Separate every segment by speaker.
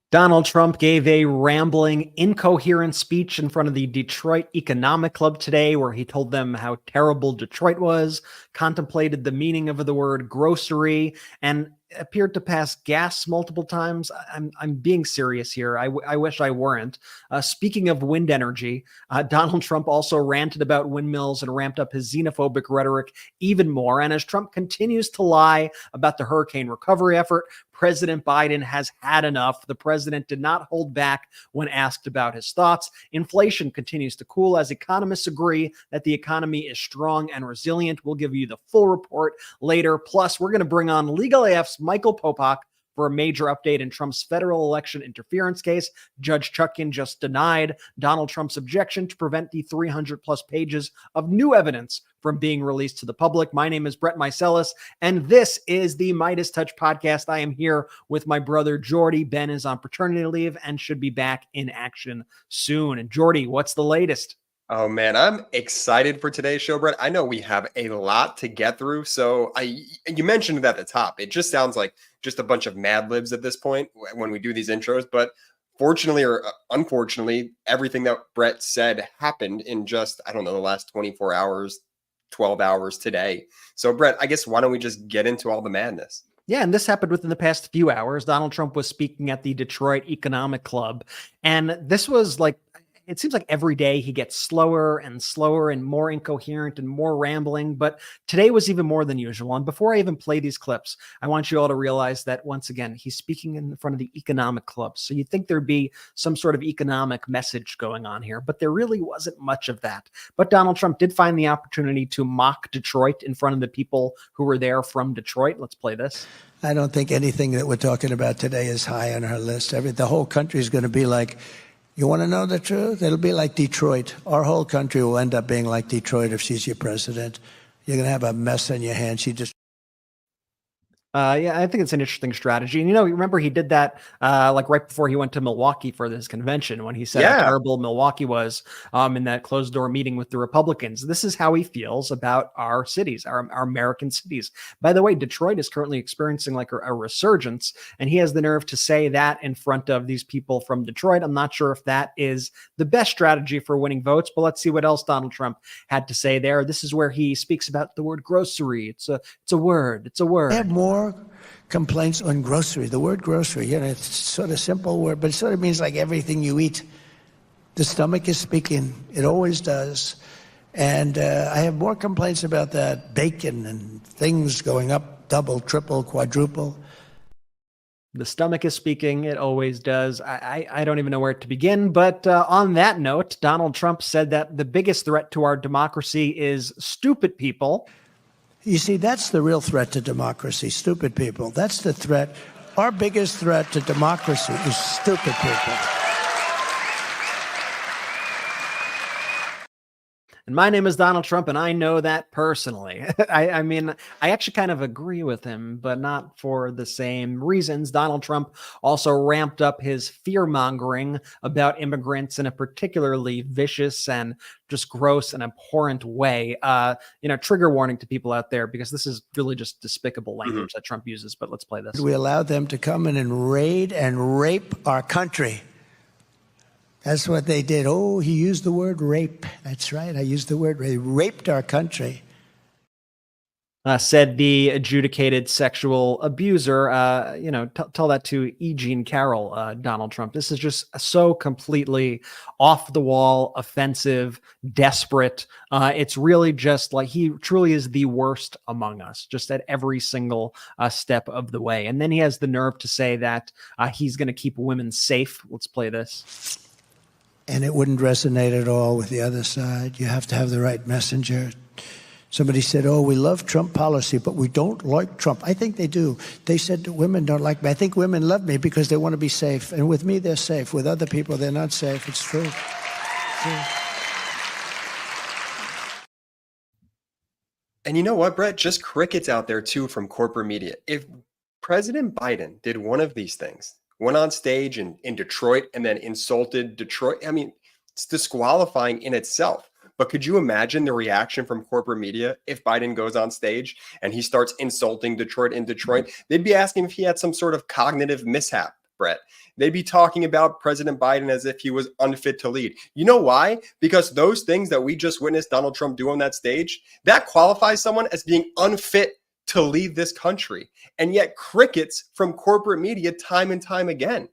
Speaker 1: Donald Trump gave a rambling, incoherent speech in front of the Detroit Economic Club today, where he told them how terrible Detroit was, contemplated the meaning of the word grocery, and appeared to pass gas multiple times. I'm being serious here. I wish I weren't. Speaking of wind energy, Donald Trump also ranted about windmills and ramped up his xenophobic rhetoric even more. And as Trump continues to lie about the hurricane recovery effort, President Biden has had enough. The president did not hold back when asked about his thoughts. Inflation continues to cool as economists agree that the economy is strong and resilient. We'll give you the full report later. Plus, we're going to bring on Legal AF's Michael Popak for a major update in Trump's federal election interference case. Judge Chutkan just denied Donald Trump's objection to prevent the 300 plus pages of new evidence from being released to the public. My name is Brett Meiselas, and this is the Midas Touch podcast. I am here with my brother Jordy. Ben is on paternity leave and should be back in action soon. And Jordy, what's the latest?
Speaker 2: Oh man, I'm excited for today's show, Brett. I know we have a lot to get through. So you mentioned it at the top. It just sounds like just a bunch of Mad Libs at this point when we do these intros. But fortunately or unfortunately, everything that Brett said happened in just, I don't know, the last 24 hours, 12 hours today. So Brett, I guess why don't we just get into all the madness?
Speaker 1: Yeah, and this happened within the past few hours. Donald Trump was speaking at the Detroit Economic Club, and this was like, it seems like every day he gets slower and slower and more incoherent and more rambling, but today was even more than usual. And before I even play these clips, I want you all to realize that once again, he's speaking in front of the economic club. So you'd think there'd be some sort of economic message going on here, but there really wasn't much of that. But Donald Trump did find the opportunity to mock Detroit in front of the people who were there from Detroit. Let's play this.
Speaker 3: I don't think anything that we're talking about today is high on our list. The whole country is going to be like, you want to know the truth? It'll be like Detroit. Our whole country will end up being like Detroit if she's your president. You're going to have a mess on your hands.
Speaker 1: Yeah, I think it's an interesting strategy. And, remember he did that like right before he went to Milwaukee for this convention when he said how terrible Milwaukee was in that closed door meeting with the Republicans. This is how he feels about our cities, our American cities. By the way, Detroit is currently experiencing like a resurgence, and he has the nerve to say that in front of these people from Detroit. I'm not sure if that is the best strategy for winning votes, but let's see what else Donald Trump had to say there. This is where he speaks about the word grocery. It's a word. It's a word.
Speaker 3: I have more complaints on grocery. The word grocery, it's sort of simple word, but it sort of means like everything you eat. The stomach is speaking. It always does. And I have more complaints about that bacon and things going up, double, triple, quadruple.
Speaker 1: The stomach is speaking. It always does. I don't even know where to begin. But on that note, Donald Trump said that the biggest threat to our democracy is stupid people.
Speaker 3: You see, that's the real threat to democracy, stupid people. That's the threat. Our biggest threat to democracy is stupid people.
Speaker 1: And my name is Donald Trump, and I know that personally. I mean, I actually kind of agree with him, but not for the same reasons. Donald Trump also ramped up his fear-mongering about immigrants in a particularly vicious and just gross and abhorrent way. Trigger warning to people out there, because this is really just despicable language that Trump uses. But let's play this.
Speaker 3: We allowed them to come in and raid and rape our country. That's what they did. Oh, he used the word rape. That's right. I used the word rape. They raped our country.
Speaker 1: Said the adjudicated sexual abuser. Tell that to E. Jean Carroll, Donald Trump. This is just so completely off the wall, offensive, desperate. It's really just like he truly is the worst among us, just at every single step of the way. And then he has the nerve to say that he's going to keep women safe. Let's play this.
Speaker 3: And it wouldn't resonate at all with the other side. You have to have the right messenger. Somebody said, oh, we love Trump policy, but we don't like Trump. I think they do. They said that women don't like me. I think women love me because they want to be safe. And with me, they're safe. With other people, they're not safe. It's true.
Speaker 2: And you know what, Brett? Just crickets out there, too, from corporate media. If President Biden did one of these things, went on stage in Detroit and then insulted Detroit, I mean, it's disqualifying in itself. But could you imagine the reaction from corporate media if Biden goes on stage and he starts insulting Detroit in Detroit? They'd be asking if he had some sort of cognitive mishap. Brett. They'd be talking about President Biden as if he was unfit to lead. You know why? Because those things that we just witnessed Donald Trump do on that stage, that qualifies someone as being unfit to lead this country. And yet crickets from corporate media time and time again.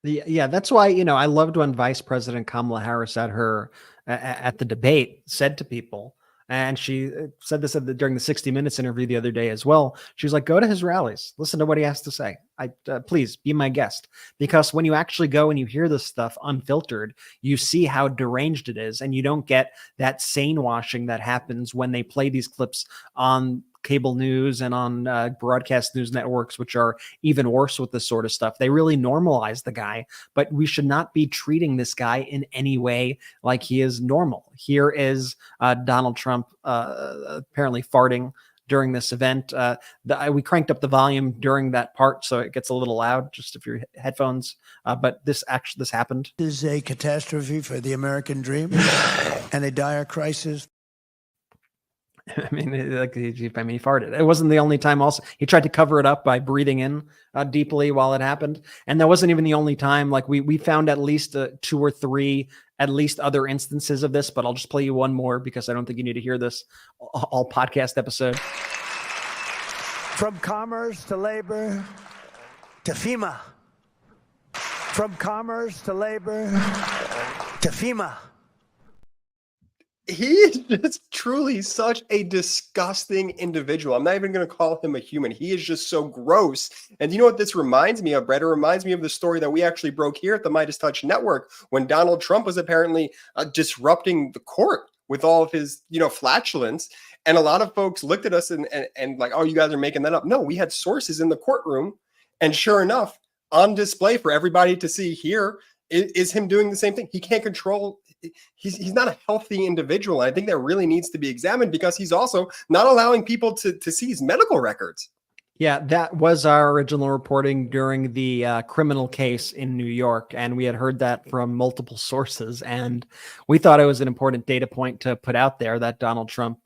Speaker 1: Yeah, that's why, I loved when Vice President Kamala Harris at the debate said to people, and she said this during the 60 Minutes interview the other day as well. She was like, go to his rallies, listen to what he has to say. Please be my guest. Because when you actually go and you hear this stuff unfiltered, you see how deranged it is. And you don't get that sane washing that happens when they play these clips on cable news and on broadcast news networks, which are even worse with this sort of stuff. They really normalize the guy, but we should not be treating this guy in any way like he is normal. Here is Donald Trump apparently farting during this event. We cranked up the volume during that part, so it gets a little loud, just if your headphones. But this happened.
Speaker 3: This is a catastrophe for the American dream and a dire crisis.
Speaker 1: I mean, he farted. It wasn't the only time. Also, he tried to cover it up by breathing in deeply while it happened, and that wasn't even the only time. Like we found at least 2 or 3, at least other instances of this. But I'll just play you one more because I don't think you need to hear this all podcast episode.
Speaker 3: From commerce to labor to FEMA. From commerce to labor to FEMA.
Speaker 2: He is just truly such a disgusting individual. I'm not even going to call him a human. He is just so gross. And you know what this reminds me of, Brett? It reminds me of the story that we actually broke here at the Midas Touch Network when Donald Trump was apparently disrupting the court with all of his, flatulence. And a lot of folks looked at us and like, oh, you guys are making that up. No, we had sources in the courtroom. And sure enough, on display for everybody to see here is him doing the same thing. He can't control. He's not a healthy individual. I think that really needs to be examined because he's also not allowing people to see his medical records.
Speaker 1: Yeah, that was our original reporting during the criminal case in New York. And we had heard that from multiple sources. And we thought it was an important data point to put out there that Donald Trump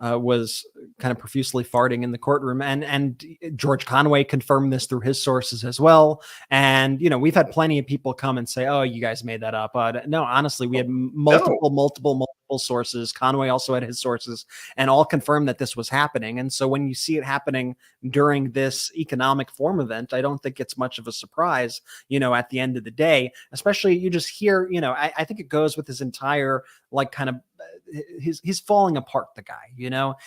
Speaker 1: was kind of profusely farting in the courtroom. And George Conway confirmed this through his sources as well. And, we've had plenty of people come and say, oh, you guys made that up. No, honestly, we had multiple sources. Conway also had his sources and all confirmed that this was happening. And so when you see it happening during this economic forum event, I don't think it's much of a surprise, at the end of the day, especially you just hear, I think it goes with his entire he's falling apart, the guy,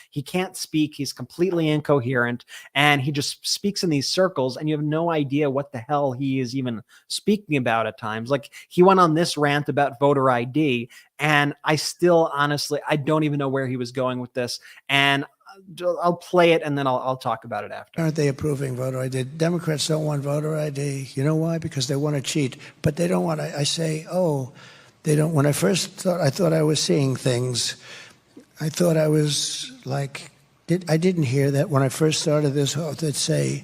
Speaker 1: he can't speak. He's completely incoherent and he just speaks in these circles and you have no idea what the hell he is even speaking about at times. Like he went on this rant about voter ID and I still, honestly, I don't even know where he was going with this. And I'll play it and then I'll talk about it after.
Speaker 3: Aren't they approving voter ID? Democrats don't want voter ID. You know why? Because they want to cheat, but they don't want to. I say, oh, they don't. When I first thought, I thought I was seeing things. I thought I was like, I didn't hear that when I first started this, that say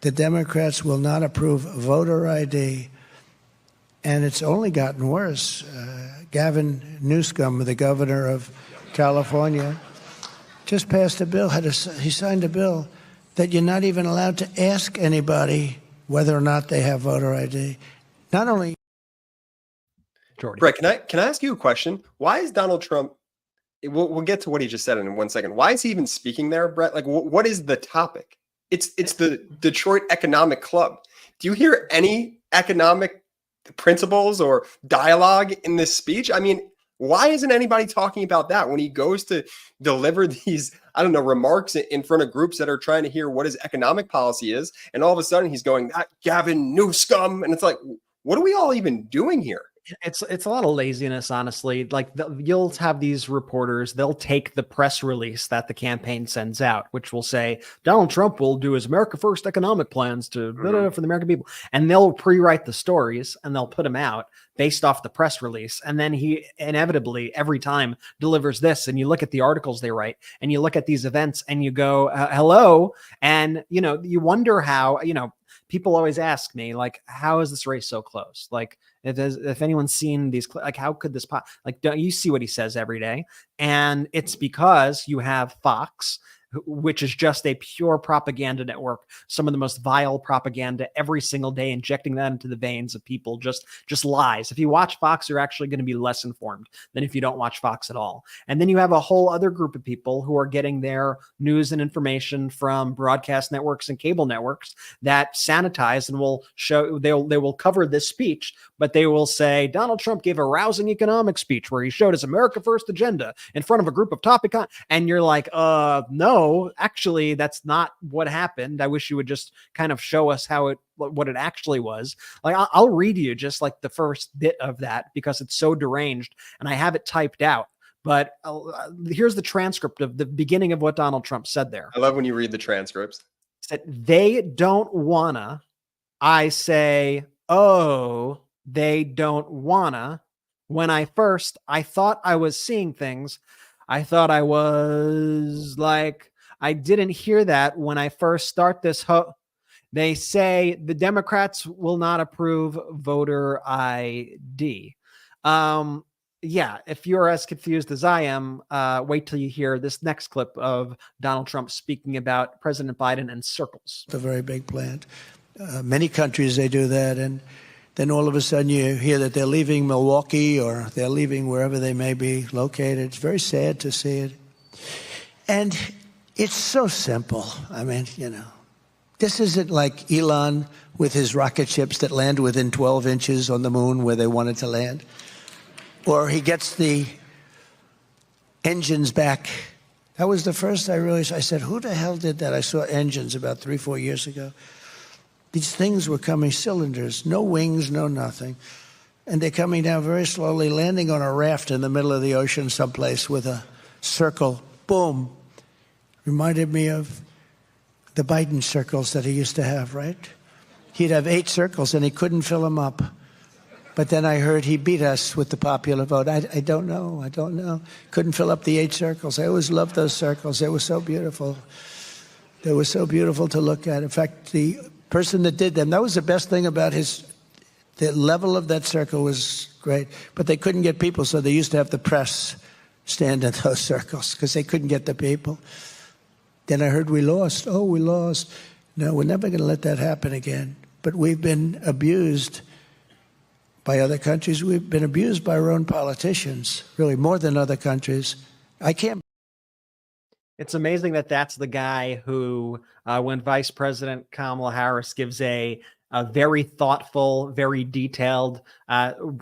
Speaker 3: the Democrats will not approve voter ID. And it's only gotten worse. Gavin Newsom, the governor of California, just passed a bill. He signed a bill that you're not even allowed to ask anybody whether or not they have voter ID. Not only.
Speaker 1: Jordy.
Speaker 2: Brett, can I ask you a question? Why is Donald Trump? We'll get to what he just said in 1 second. Why is he even speaking there, Brett? Like, what is the topic? It's the Detroit Economic Club. Do you hear any economic principles or dialogue in this speech? I mean, why isn't anybody talking about that when he goes to deliver these, remarks in front of groups that are trying to hear what his economic policy is? And all of a sudden he's going, that Gavin Newsom. And it's like, what are we all even doing here?
Speaker 1: It's a lot of laziness, honestly. Like you'll have these reporters, they'll take the press release that the campaign sends out, which will say Donald Trump will do his America First economic plans to for the American people. And they'll pre-write the stories and they'll put them out based off the press release. And then he inevitably every time delivers this. And you look at the articles they write and you look at these events and you go, hello. And, you wonder how, people always ask me, like, how is this race so close? Like, if anyone's seen these, like, how could this don't you see what he says every day? And it's because you have Fox which is just a pure propaganda network, some of the most vile propaganda every single day, injecting that into the veins of people, just lies. If you watch Fox, you're actually going to be less informed than if you don't watch Fox at all. And then you have a whole other group of people who are getting their news and information from broadcast networks and cable networks that sanitize and will show, they will cover this speech, but they will say Donald Trump gave a rousing economic speech where he showed his America First agenda in front of a group of top and you're like, no, actually, that's not what happened. I wish you would just kind of show us what it actually was. Like, I'll read you just like the first bit of that because it's so deranged, and I have it typed out. But here's the transcript of the beginning of what Donald Trump said there.
Speaker 2: I love when you read the transcripts.
Speaker 1: He said, they don't wanna. I say, oh, they don't wanna. When I thought I was seeing things. I thought I was like, I didn't hear that when I first start this. They say the Democrats will not approve voter ID. Yeah, if you're as confused as I am, wait till you hear this next clip of Donald Trump speaking about President Biden and circles.
Speaker 3: It's a very big plant. Many countries, they do that. And then all of a sudden you hear that they're leaving Milwaukee or they're leaving wherever they may be located. It's very sad to see it. And it's so simple. I mean, this isn't like Elon with his rocket ships that land within 12 inches on the moon where they wanted to land. Or he gets the engines back. That was the first I realized. I said, who the hell did that? I saw engines about 3-4 years ago. These things were coming, cylinders, no wings, no nothing. And they're coming down very slowly, landing on a raft in the middle of the ocean someplace with a circle. Boom. Reminded me of the Biden circles that he used to have, right? He'd have 8 circles and he couldn't fill them up. But then I heard he beat us with the popular vote. I don't know. Couldn't fill up the 8 circles. I always loved those circles. They were so beautiful. They were so beautiful to look at. In fact, the person that did them, that was the best thing about the level of that circle was great. But they couldn't get people, so they used to have the press stand in those circles because they couldn't get the people. Then I heard we lost. Oh, we lost. No, we're never going to let that happen again. But we've been abused by other countries. We've been abused by our own politicians, really more than other countries. I can't.
Speaker 1: It's amazing that that's the guy who, when Vice President Kamala Harris gives a very thoughtful, very detailed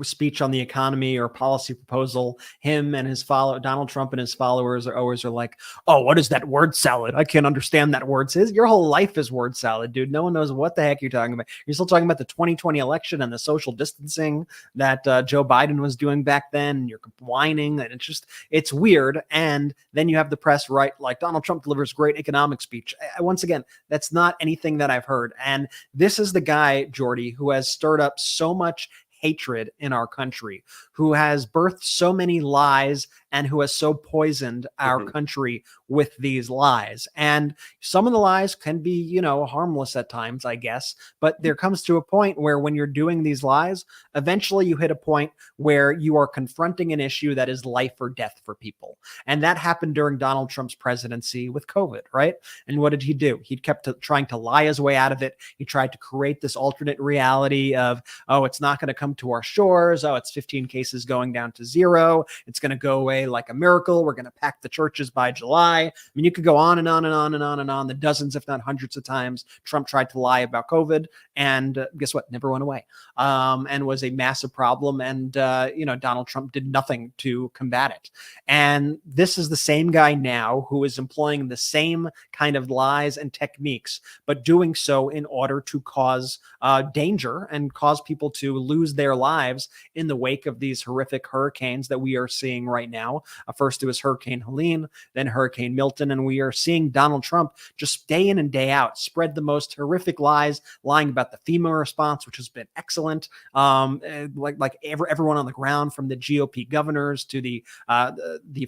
Speaker 1: speech on the economy or policy proposal, him and his Donald Trump and his followers are always like, oh, what is that word salad? I can't understand that word. Your whole life is word salad, dude. No one knows what the heck you're talking about. You're still talking about the 2020 election and the social distancing that Joe Biden was doing back then. And you're whining, and it's weird. And then you have the press write like Donald Trump delivers great economic speech. Once again, that's not anything that I've heard. And this is the guy, Jordy, who has stirred up so much hatred in our country, who has birthed so many lies and who has so poisoned our country with these lies. And some of the lies can be, harmless at times, I guess, but there comes to a point where when you're doing these lies, eventually you hit a point where you are confronting an issue that is life or death for people. And that happened during Donald Trump's presidency with COVID, right? And what did he do? He kept trying to lie his way out of it. He tried to create this alternate reality of, oh, it's not going to come to our shores. Oh, it's 15 cases going down to 0. It's going to go away like a miracle. We're going to pack the churches by July. I mean, you could go on and on and on and on and on. The dozens, if not hundreds of times Trump tried to lie about COVID, and guess what? Never went away, and was a massive problem. And, Donald Trump did nothing to combat it. And this is the same guy now who is employing the same kind of lies and techniques, but doing so in order to cause danger and cause people to lose their lives in the wake of these horrific hurricanes that we are seeing right now. First it was Hurricane Helene, then Hurricane Milton, and we are seeing Donald Trump just day in and day out spread the most horrific lies, lying about the FEMA response, which has been excellent. Everyone on the ground, from the GOP governors to the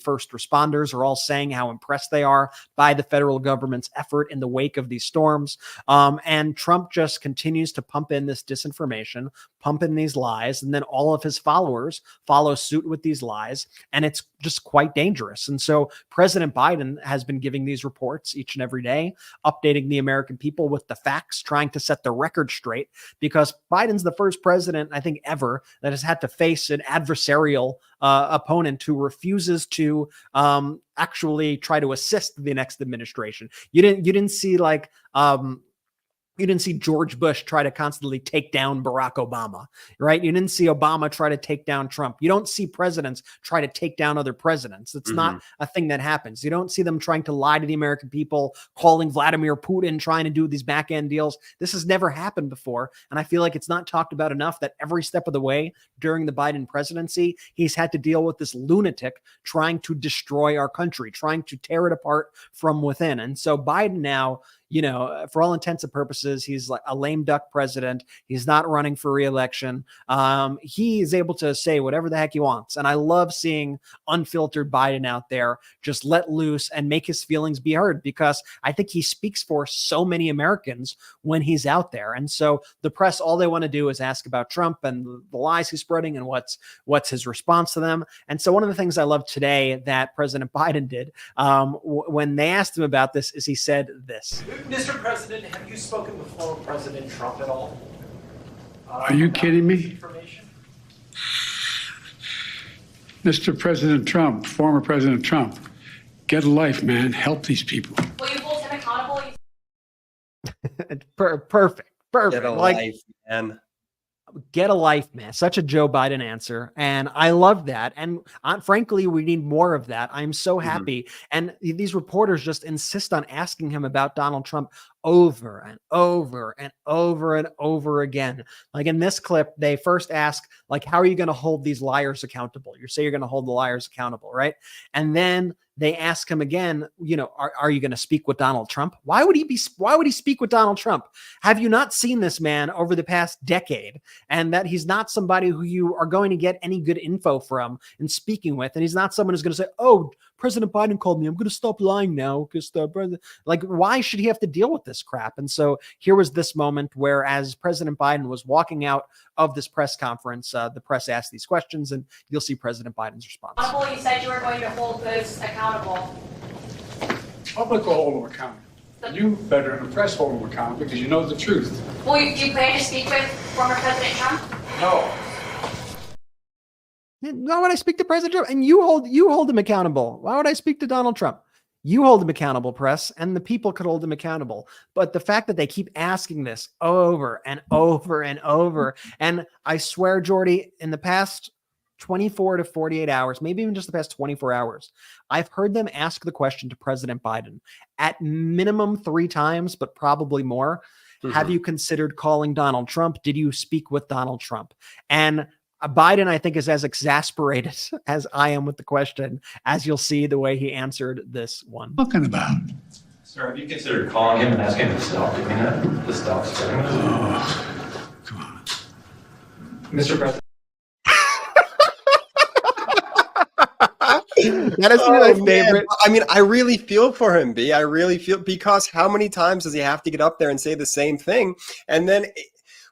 Speaker 1: first responders, are all saying how impressed they are by the federal government's effort in the wake of these storms. And Trump just continues to pump in this disinformation, pump in these lies, and then all of his followers follow suit with these lies. And it's just quite dangerous. And so President Biden has been giving these reports each and every day, updating the American people with the facts, trying to set the record straight, because Biden's the first president, I think, ever that has had to face an adversarial opponent who refuses to actually try to assist the next administration. You didn't see like you didn't see George Bush try to constantly take down Barack Obama, right? You didn't see Obama try to take down Trump. You don't see presidents try to take down other presidents. It's not a thing that happens. You don't see them trying to lie to the American people, calling Vladimir Putin, trying to do these back end deals. This has never happened before. And I feel like it's not talked about enough that every step of the way during the Biden presidency, he's had to deal with this lunatic trying to destroy our country, trying to tear it apart from within. And so Biden now, you know, for all intents and purposes, he's like a lame duck president. He's not running for reelection. He is able to say whatever the heck he wants. And I love seeing unfiltered Biden out there just let loose and make his feelings be heard, because I think he speaks for so many Americans when he's out there. And so the press, all they want to do is ask about Trump and the lies he's spreading and what's his response to them. And so one of the things I love today that President Biden did when they asked him about this is he said this.
Speaker 4: Mr. President, have you spoken with former President Trump at all?
Speaker 5: Are you kidding me? Mr. President Trump, former President Trump, get a life, man. Help these people.
Speaker 6: Will you hold him accountable?
Speaker 1: Perfect.
Speaker 2: Get a life, man.
Speaker 1: Get a life, man. Such a Joe Biden answer. And I love that. And frankly, we need more of that. I'm so happy. And these reporters just insist on asking him about Donald Trump over and over and over and over again. Like in this clip, they first ask, like, how are you going to hold these liars accountable? You say you're going to hold the liars accountable, right? And then they ask him again, you know, are you going to speak with Donald Trump? Why would he speak with Donald Trump? Have you not seen this man over the past decade, and that he's not somebody who you are going to get any good info from and speaking with? And he's not someone who's going to say, oh, President Biden called me, I'm going to stop lying now because the president, like, why should he have to deal with this crap? And so here was this moment where, as President Biden was walking out of this press conference, the press asked these questions, and you'll see President Biden's response.
Speaker 6: You said you were going to hold those accountable.
Speaker 5: Public will hold them accountable. You better than the press hold them accountable because you know the truth.
Speaker 6: Do you plan to speak with former President Trump?
Speaker 5: No.
Speaker 1: Why would I speak to President Trump? And you hold him accountable. Why would I speak to Donald Trump? You hold him accountable, press, and the people could hold him accountable. But the fact that they keep asking this over and over and over, and I swear, Jordy, in the past 24 to 48 hours, maybe even just the past 24 hours, I've heard them ask the question to President Biden at minimum 3 times, but probably more. Have you considered calling Donald Trump? Did you speak with Donald Trump? And Biden, I think, is as exasperated as I am with the question, as you'll see the way he answered this one.
Speaker 5: Talking about.
Speaker 4: Sir, have you considered calling him and asking him to stop doing that? To stop spreading it?
Speaker 5: Oh, come on.
Speaker 4: Mr. President.
Speaker 1: That is my favorite.
Speaker 2: I mean, I really feel for him, B. I really feel, because how many times does he have to get up there and say the same thing? And then,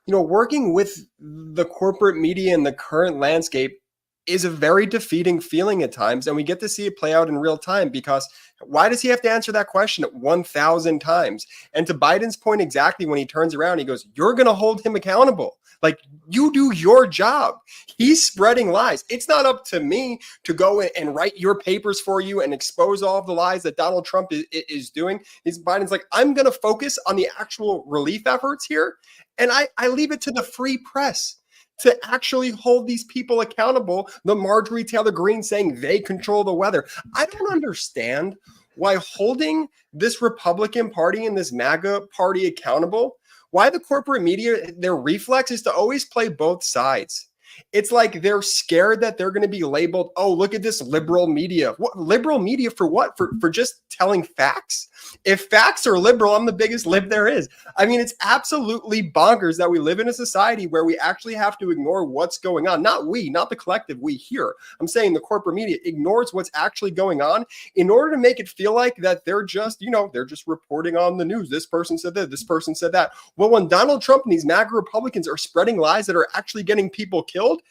Speaker 2: you know, working with the corporate media in the current landscape is a very defeating feeling at times. And we get to see it play out in real time, because why does he have to answer that question 1,000 times? And to Biden's point exactly, when he turns around, he goes, you're going to hold him accountable. Like, you do your job. He's spreading lies. It's not up to me to go and write your papers for you and expose all of the lies that Donald Trump is doing. Biden's like, I'm going to focus on the actual relief efforts here. And I leave it to the free press to actually hold these people accountable. The Marjorie Taylor Greene saying they control the weather. I don't understand why holding this Republican Party and this MAGA party accountable, why the corporate media, their reflex is to always play both sides. It's like they're scared that they're going to be labeled, oh, look at this liberal media. What liberal media for what? For just telling facts? If facts are liberal, I'm the biggest lib there is. I mean, it's absolutely bonkers that we live in a society where we actually have to ignore what's going on. Not we, not the collective, we here. I'm saying the corporate media ignores what's actually going on in order to make it feel like that they're just, you know, they're just reporting on the news. This person said this person said that. Well, when Donald Trump and these MAGA Republicans are spreading lies that are actually getting people killed,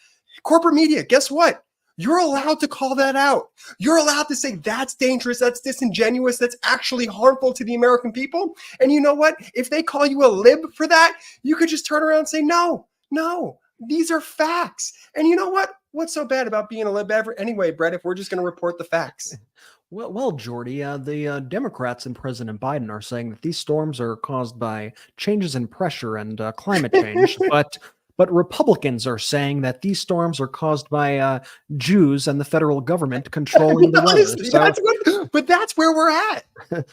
Speaker 2: corporate media, guess what? You're allowed to call that out. You're allowed to say that's dangerous, that's disingenuous, that's actually harmful to the American people. And you know what? If they call you a lib for that, you could just turn around and say, no, these are facts. And you know what? What's so bad about being a lib anyway, Brett, if we're just going to report the facts?
Speaker 1: Well, Jordy, the Democrats and President Biden are saying that these storms are caused by changes in pressure and climate change, but Republicans are saying that these storms are caused by Jews and the federal government controlling the weather.
Speaker 2: Honestly, but that's where we're at.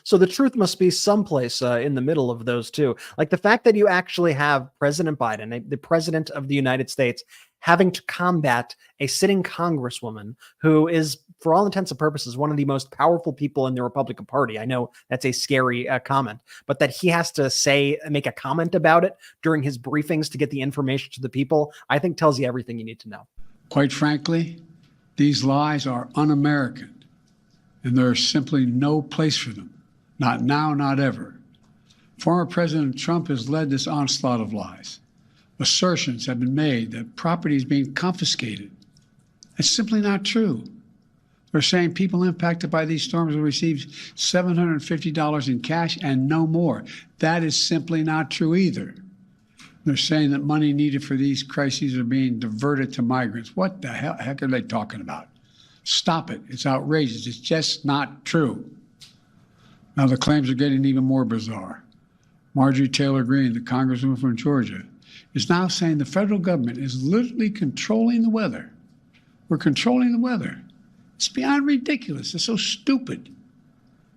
Speaker 1: So the truth must be someplace in the middle of those two. Like the fact that you actually have President Biden, the president of the United States, having to combat a sitting congresswoman who is, for all intents and purposes, one of the most powerful people in the Republican Party. I know that's a scary comment, but that he has to make a comment about it during his briefings to get the information to the people, I think tells you everything you need to know.
Speaker 5: Quite frankly, these lies are un-American, and there is simply no place for them. Not now, not ever. Former President Trump has led this onslaught of lies. Assertions have been made that property is being confiscated. It's simply not true. They're saying people impacted by these storms will receive $750 in cash and no more. That is simply not true either. They're saying that money needed for these crises are being diverted to migrants. What the heck are they talking about? Stop it. It's outrageous. It's just not true. Now the claims are getting even more bizarre. Marjorie Taylor Greene, the congresswoman from Georgia, is now saying the federal government is literally controlling the weather. We're controlling the weather. It's beyond ridiculous. It's so stupid.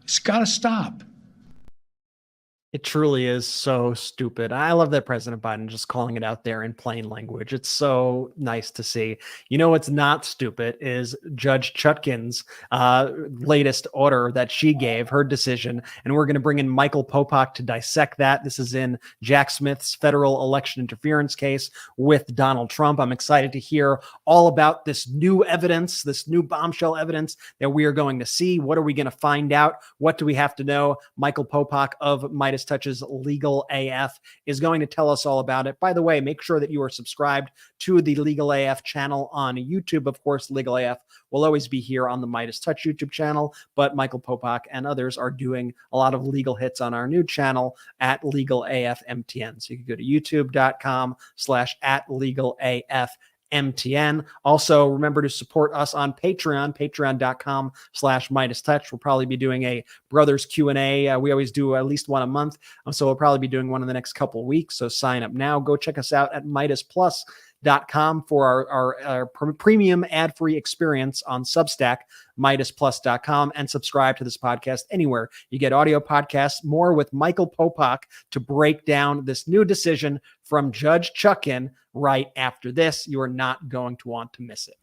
Speaker 5: It's got to stop.
Speaker 1: It truly is so stupid. I love that President Biden just calling it out there in plain language. It's so nice to see. You know what's not stupid is Judge Chutkan's latest order that she gave, her decision, and we're going to bring in Michael Popak to dissect that. This is in Jack Smith's federal election interference case with Donald Trump. I'm excited to hear all about this new evidence, this new bombshell evidence that we are going to see. What are we going to find out? What do we have to know? Michael Popak of Midas Touches Legal AF is going to tell us all about it. By the way, make sure that you are subscribed to the Legal AF channel on YouTube. Of course, Legal AF will always be here on the Midas Touch YouTube channel, but Michael Popak and others are doing a lot of legal hits on our new channel at Legal AF MTN. So you can go to youtube.com/@legalafmtn. Also, remember to support us on Patreon, patreon.com/Midas Touch. We'll probably be doing a brothers Q&A. We always do at least one a month. So we'll probably be doing one in the next couple of weeks. So sign up now. Go check us out at MidasPlus.com for our premium ad-free experience on Substack, MidasPlus.com, and subscribe to this podcast anywhere you get audio podcasts. More with Michael Popak to break down this new decision from Judge Chutkan right after this. You are not going to want to miss it.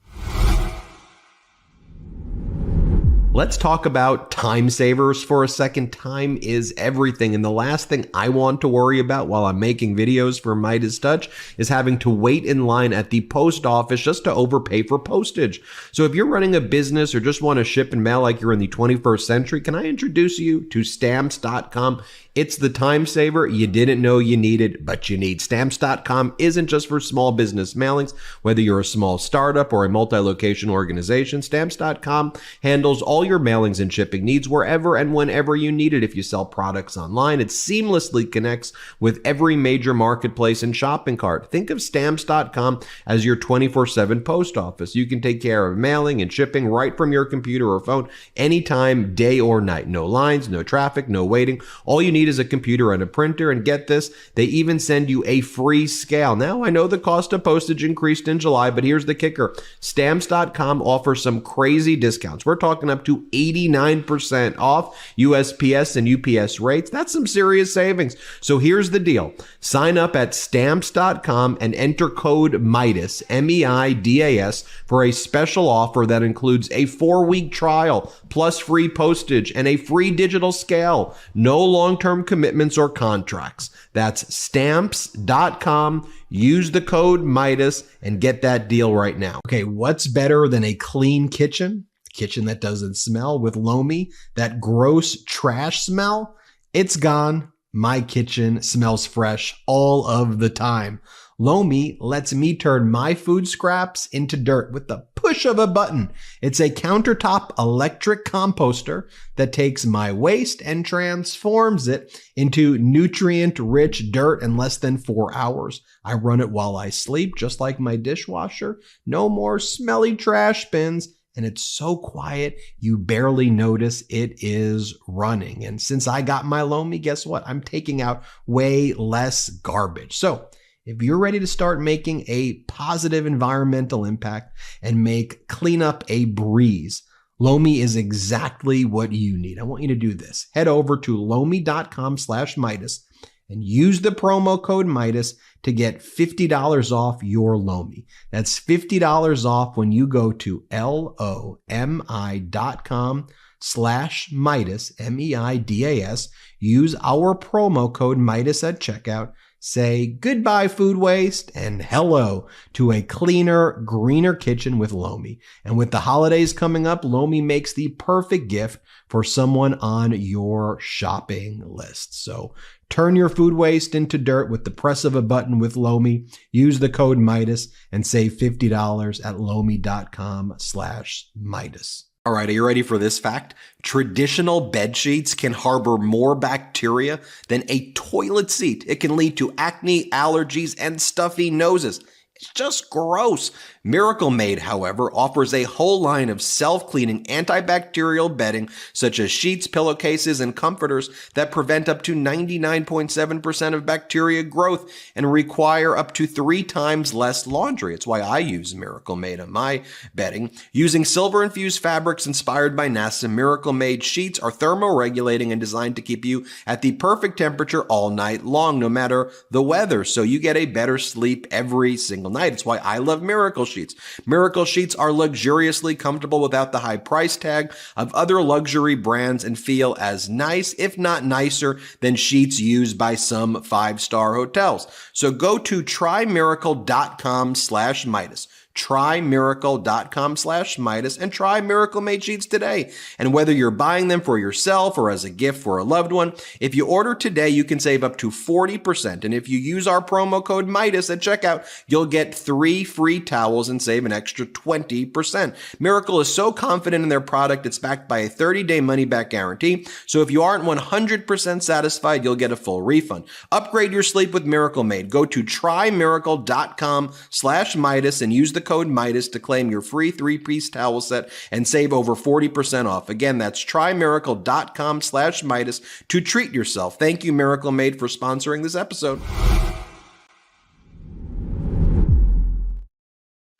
Speaker 7: Let's talk about time savers for a second. Time is everything. And the last thing I want to worry about while I'm making videos for Midas Touch is having to wait in line at the post office just to overpay for postage. So if you're running a business or just want to ship and mail like you're in the 21st century, can I introduce you to Stamps.com? It's the time saver you didn't know you needed, but you need. Stamps.com isn't just for small business mailings. Whether you're a small startup or a multi-location organization, Stamps.com handles all your mailings and shipping needs wherever and whenever you need it. If you sell products online, it seamlessly connects with every major marketplace and shopping cart. Think of Stamps.com as your 24/7 post office. You can take care of mailing and shipping right from your computer or phone anytime, day or night. No lines, no traffic, no waiting. All you need is a computer and a printer, and get this, they even send you a free scale. Now, I know the cost of postage increased in July, but here's the kicker. Stamps.com offers some crazy discounts. We're talking up to 89% off USPS and UPS rates. That's some serious savings. So here's the deal. Sign up at Stamps.com and enter code MIDAS, MEIDAS, for a special offer that includes a 4-week trial, plus free postage and a free digital scale. No long-term commitments or contracts. That's Stamps.com. Use the code MIDAS and get that deal right now.
Speaker 8: Okay, what's better than a clean kitchen? Kitchen that doesn't smell. With Lomi, that gross trash smell, it's gone. My kitchen smells fresh all of the time. Lomi lets me turn my food scraps into dirt with the push
Speaker 7: push of a button. It's a countertop electric composter that takes my waste and transforms it into nutrient-rich dirt in less than 4 hours. I run it while I sleep, just like my dishwasher. No more smelly trash bins. And it's so quiet, you barely notice it is running. And since I got my Lomi, guess what? I'm taking out way less garbage. So if you're ready to start making a positive environmental impact and make cleanup a breeze, Lomi is exactly what you need. I want you to do this. Head over to lomi.com/Midas and use the promo code Midas to get $50 off your Lomi. That's $50 off when you go to lomi.com/Midas, MEIDAS. Use our promo code Midas at checkout. Say goodbye food waste and hello to a cleaner, greener kitchen with Lomi. And with the holidays coming up, Lomi makes the perfect gift for someone on your shopping list. So turn your food waste into dirt with the press of a button with Lomi. Use the code Midas and save $50 at lomi.com/Midas. All right, are you ready for this fact? Traditional bed sheets can harbor more bacteria than a toilet seat. It can lead to acne, allergies, and stuffy noses. It's just gross. Miracle Made, however, offers a whole line of self-cleaning antibacterial bedding, such as sheets, pillowcases, and comforters that prevent up to 99.7% of bacteria growth and require up to 3 times less laundry. It's why I use Miracle Made on my bedding. Using silver-infused fabrics inspired by NASA, Miracle Made sheets are thermoregulating and designed to keep you at the perfect temperature all night long, no matter the weather, so you get a better sleep every single night. It's why I love Miracle Sheets. Miracle Sheets are luxuriously comfortable without the high price tag of other luxury brands and feel as nice, if not nicer, than sheets used by some 5-star hotels. So go to trymiracle.com/Midas. Trymiracle.com/Midas and try Miracle Made sheets today. And whether you're buying them for yourself or as a gift for a loved one, if you order today, you can save up to 40%. And if you use our promo code Midas at checkout, you'll get 3 free towels and save an extra 20%. Miracle is so confident in their product, it's backed by a 30-day money-back guarantee. So if you aren't 100% satisfied, you'll get a full refund. Upgrade your sleep with Miracle Made. Go to trymiracle.com/Midas and use the code Midas to claim your free 3-piece towel set and save over 40% off. Again, that's trymiracle.com/Midas to treat yourself. Thank you, Miracle Made, for sponsoring this episode.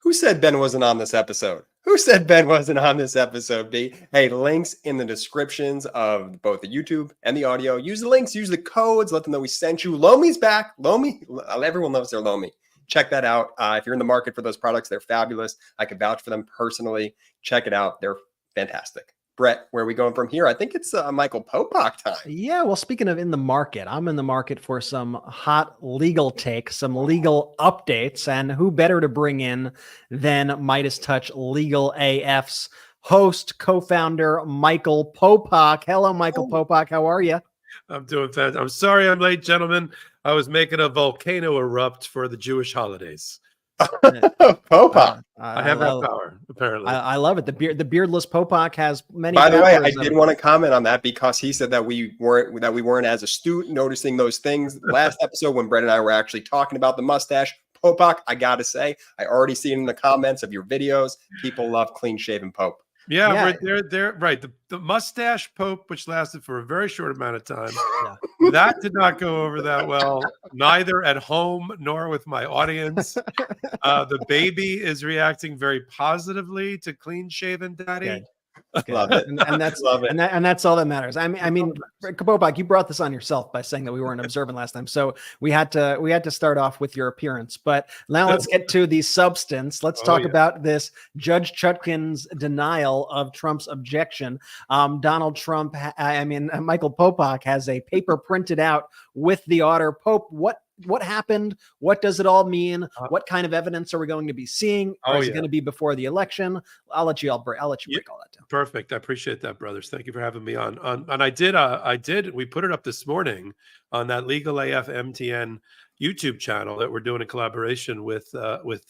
Speaker 2: Who said Ben wasn't on this episode? Who said Ben wasn't on this episode, B? Hey, links in the descriptions of both the YouTube and the audio. Use the links, use the codes, let them know we sent you. Lomi's back. Lomi, everyone loves their Lomi. Check that out. If you're in the market for those products, they're fabulous. I could vouch for them personally. Check it out. They're fantastic. Brett, where are we going from here? I think it's Michael Popak time.
Speaker 1: Yeah, well, speaking of in the market, I'm in the market for some hot legal takes, some legal updates, and who better to bring in than Midas Touch Legal AF's host, co-founder, Michael Popak. Hello, Michael Popak. How are you?
Speaker 9: I'm doing fantastic. I'm sorry I'm late, gentlemen. I was making a volcano erupt for the Jewish holidays.
Speaker 2: Popak.
Speaker 9: I have that power, apparently.
Speaker 1: I love it. The beardless Popak has many.
Speaker 2: By the way, I did want to comment on that because he said that we weren't as astute noticing those things last episode when Brett and I were actually talking about the mustache. Popak, I gotta say, I already see it in the comments of your videos. People love clean shaven Pope.
Speaker 9: Yeah, right there, right. The mustache Pope, which lasted for a very short amount of time, that did not go over that well, neither at home nor with my audience. The baby is reacting very positively to clean shaven daddy.
Speaker 1: Good.
Speaker 2: Love it.
Speaker 1: And that's
Speaker 2: love it.
Speaker 1: And that's all that matters. I mean, Popak, you brought this on yourself by saying that we weren't observant last time, so we had to start off with your appearance. But now let's get to the substance. Let's talk about this Judge Chutkan's denial of Trump's objection. Donald Trump, Michael Popak has a paper printed out with the order. Pope, what happened? What does it all mean? What kind of evidence are we going to be seeing? Or is it going to be before the election? I'll let you break all that down.
Speaker 9: Perfect. I appreciate that, brothers. Thank you for having me on. And I did. We put it up this morning on that Legal AF MTN YouTube channel that we're doing in collaboration with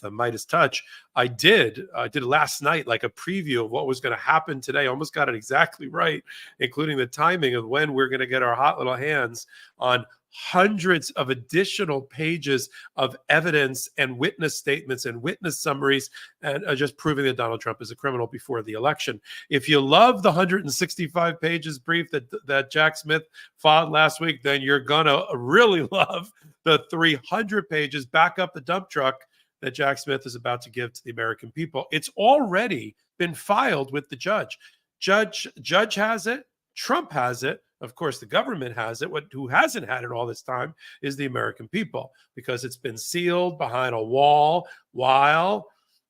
Speaker 9: Midas Touch. I did last night, like a preview of what was going to happen today. Almost got it exactly right, including the timing of when we're going to get our hot little hands on hundreds of additional pages of evidence and witness statements and witness summaries, and just proving that Donald Trump is a criminal before the election. If you love the 165 pages brief that Jack Smith filed last week, then you're gonna really love the 300 pages back up the dump truck that Jack Smith is about to give to the American people. It's already been filed with the judge. Judge has it. Trump has it. Of course, the government has it. Who hasn't had it all this time is the American people, because it's been sealed behind a wall while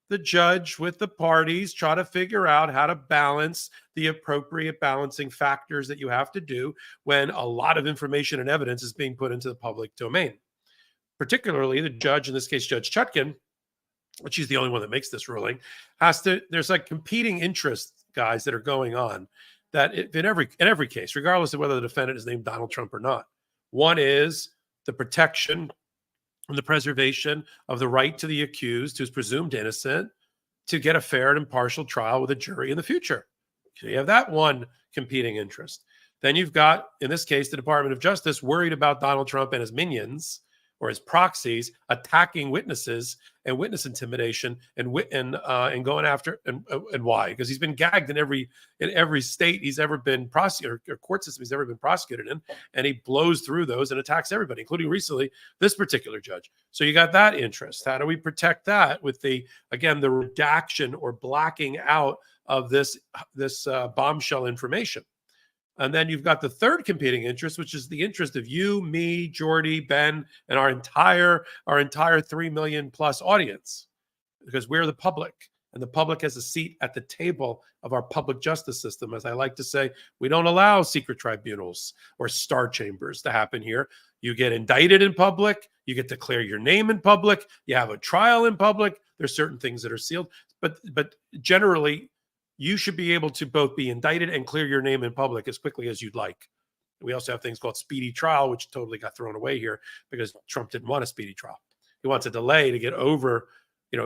Speaker 9: the judge with the parties try to figure out how to balance the appropriate balancing factors that you have to do when a lot of information and evidence is being put into the public domain. Particularly the judge, in this case, Judge Chutkan, which he's the only one that makes this ruling, there's like competing interests, guys, that are going on. That in every case, regardless of whether the defendant is named Donald Trump or not, one is the protection and the preservation of the right to the accused, who's presumed innocent, to get a fair and impartial trial with a jury in the future. So you have that one competing interest. Then you've got, in this case, the Department of Justice worried about Donald Trump and his minions or his proxies attacking witnesses and witness intimidation and going after and why? Because he's been gagged in every state he's ever been prosecuted, or court system he's ever been prosecuted in, and he blows through those and attacks everybody, including recently this particular judge. So you got that interest. How do we protect that with the redaction or blacking out of this bombshell information? And then you've got the third competing interest, which is the interest of you, me, Jordy, Ben, and our entire 3 million plus audience, because we're the public, and the public has a seat at the table of our public justice system. As I like to say, we don't allow secret tribunals or star chambers to happen here. You get indicted in public, you get to clear your name in public, you have a trial in public. There's certain things that are sealed, but generally, you should be able to both be indicted and clear your name in public as quickly as you'd like. We also have things called speedy trial, which totally got thrown away here because Trump didn't want a speedy trial. He wants a delay to get over.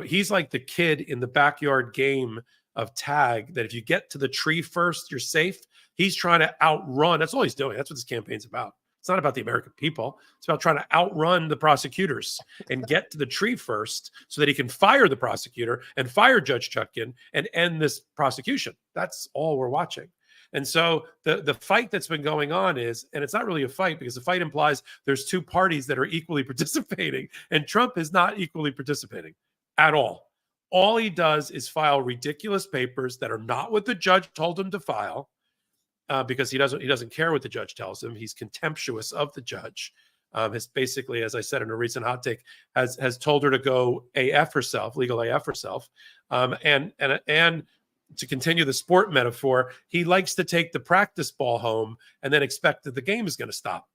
Speaker 9: He's like the kid in the backyard game of tag that if you get to the tree first, you're safe. He's trying to outrun. That's all he's doing. That's what this campaign's about. It's not about the American people. It's about trying to outrun the prosecutors and get to the tree first so that he can fire the prosecutor and fire Judge Chutkan and end this prosecution. That's all we're watching. And so the fight that's been going on is, and it's not really a fight because the fight implies there's two parties that are equally participating, and Trump is not equally participating at all. All he does is file ridiculous papers that are not what the judge told him to file. Because he doesn't care what the judge tells him. He's contemptuous of the judge. Has basically, as I said in a recent hot take, has told her to go AF herself, legal AF herself. And to continue the sport metaphor, he likes to take the practice ball home and then expect that the game is going to stop.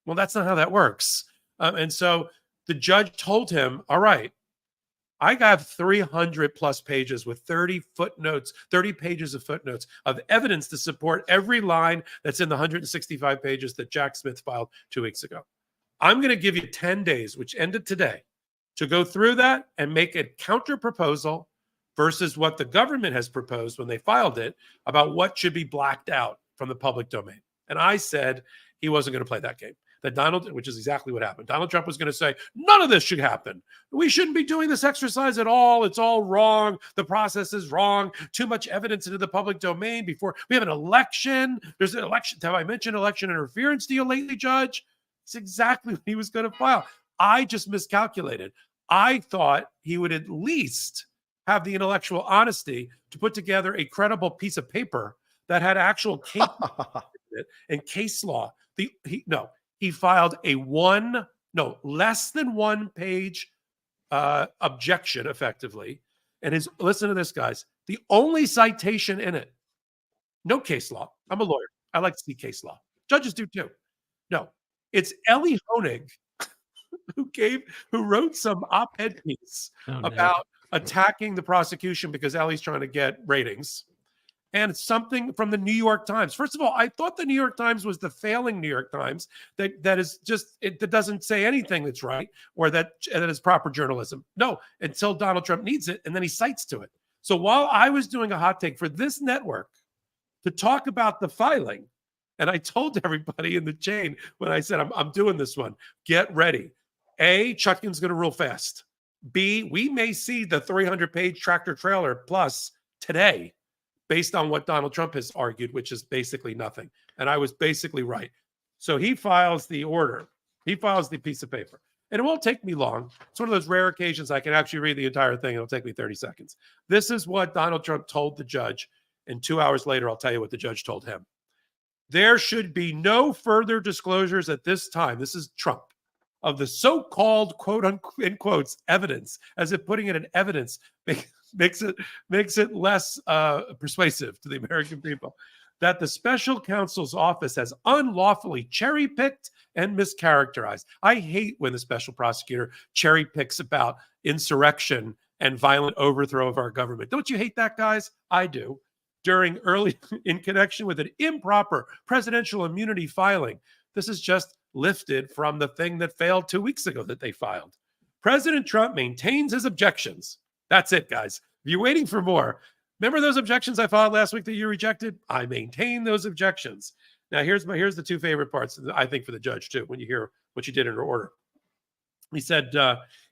Speaker 9: Well, that's not how that works. And so the judge told him, all right, I have 300 plus pages with 30 pages of footnotes of evidence to support every line that's in the 165 pages that Jack Smith filed 2 weeks ago. I'm going to give you 10 days, which ended today, to go through that and make a counter proposal versus what the government has proposed when they filed it about what should be blacked out from the public domain. And I said he wasn't going to play that game. Which is exactly what happened. Donald Trump was going to say, none of this should happen. We shouldn't be doing this exercise at all. It's all wrong. The process is wrong. Too much evidence into the public domain before we have an election. There's an election. Have I mentioned election interference to you lately, Judge? It's exactly what he was going to file. I just miscalculated. I thought he would at least have the intellectual honesty to put together a credible piece of paper that had actual case and case law. He filed a less than 1 page objection, effectively. And listen to this, guys. The only citation in it, no case law. I'm a lawyer. I like to see case law. Judges do too. No, it's Ellie Honig who wrote some op-ed piece about attacking the prosecution because Ellie's trying to get ratings. and something from the New York Times. First of all, I thought the New York Times was the failing New York Times that is just that doesn't say anything that's right or that is proper journalism. No, until Donald Trump needs it, and then he cites to it. So while I was doing a hot take for this network to talk about the filing, and I told everybody in the chain when I said I'm doing this one, get ready. A, Chutkan's going to rule fast. B, we may see the 300-page tractor trailer plus today, based on what Donald Trump has argued, which is basically nothing. And I was basically right. So he files the order. He files the piece of paper. And it won't take me long. It's one of those rare occasions I can actually read the entire thing. It'll take me 30 seconds. This is what Donald Trump told the judge. And 2 hours later, I'll tell you what the judge told him. There should be no further disclosures at this time. This is Trump. Of the so-called quote unquote in quotes evidence, as if putting it in evidence makes it less persuasive to the American people, that the special counsel's office has unlawfully cherry-picked and mischaracterized. I hate when the special prosecutor cherry-picks about insurrection and violent overthrow of our government. Don't you hate that, guys? I do. In connection with an improper presidential immunity filing. This is just lifted from the thing that failed 2 weeks ago that they filed. President Trump maintains his objections. That's it, guys. If you're waiting for more, remember those objections I filed last week that you rejected? I maintain those objections. Now, here's the two favorite parts, I think, for the judge, too, when you hear what you did in her order. He said,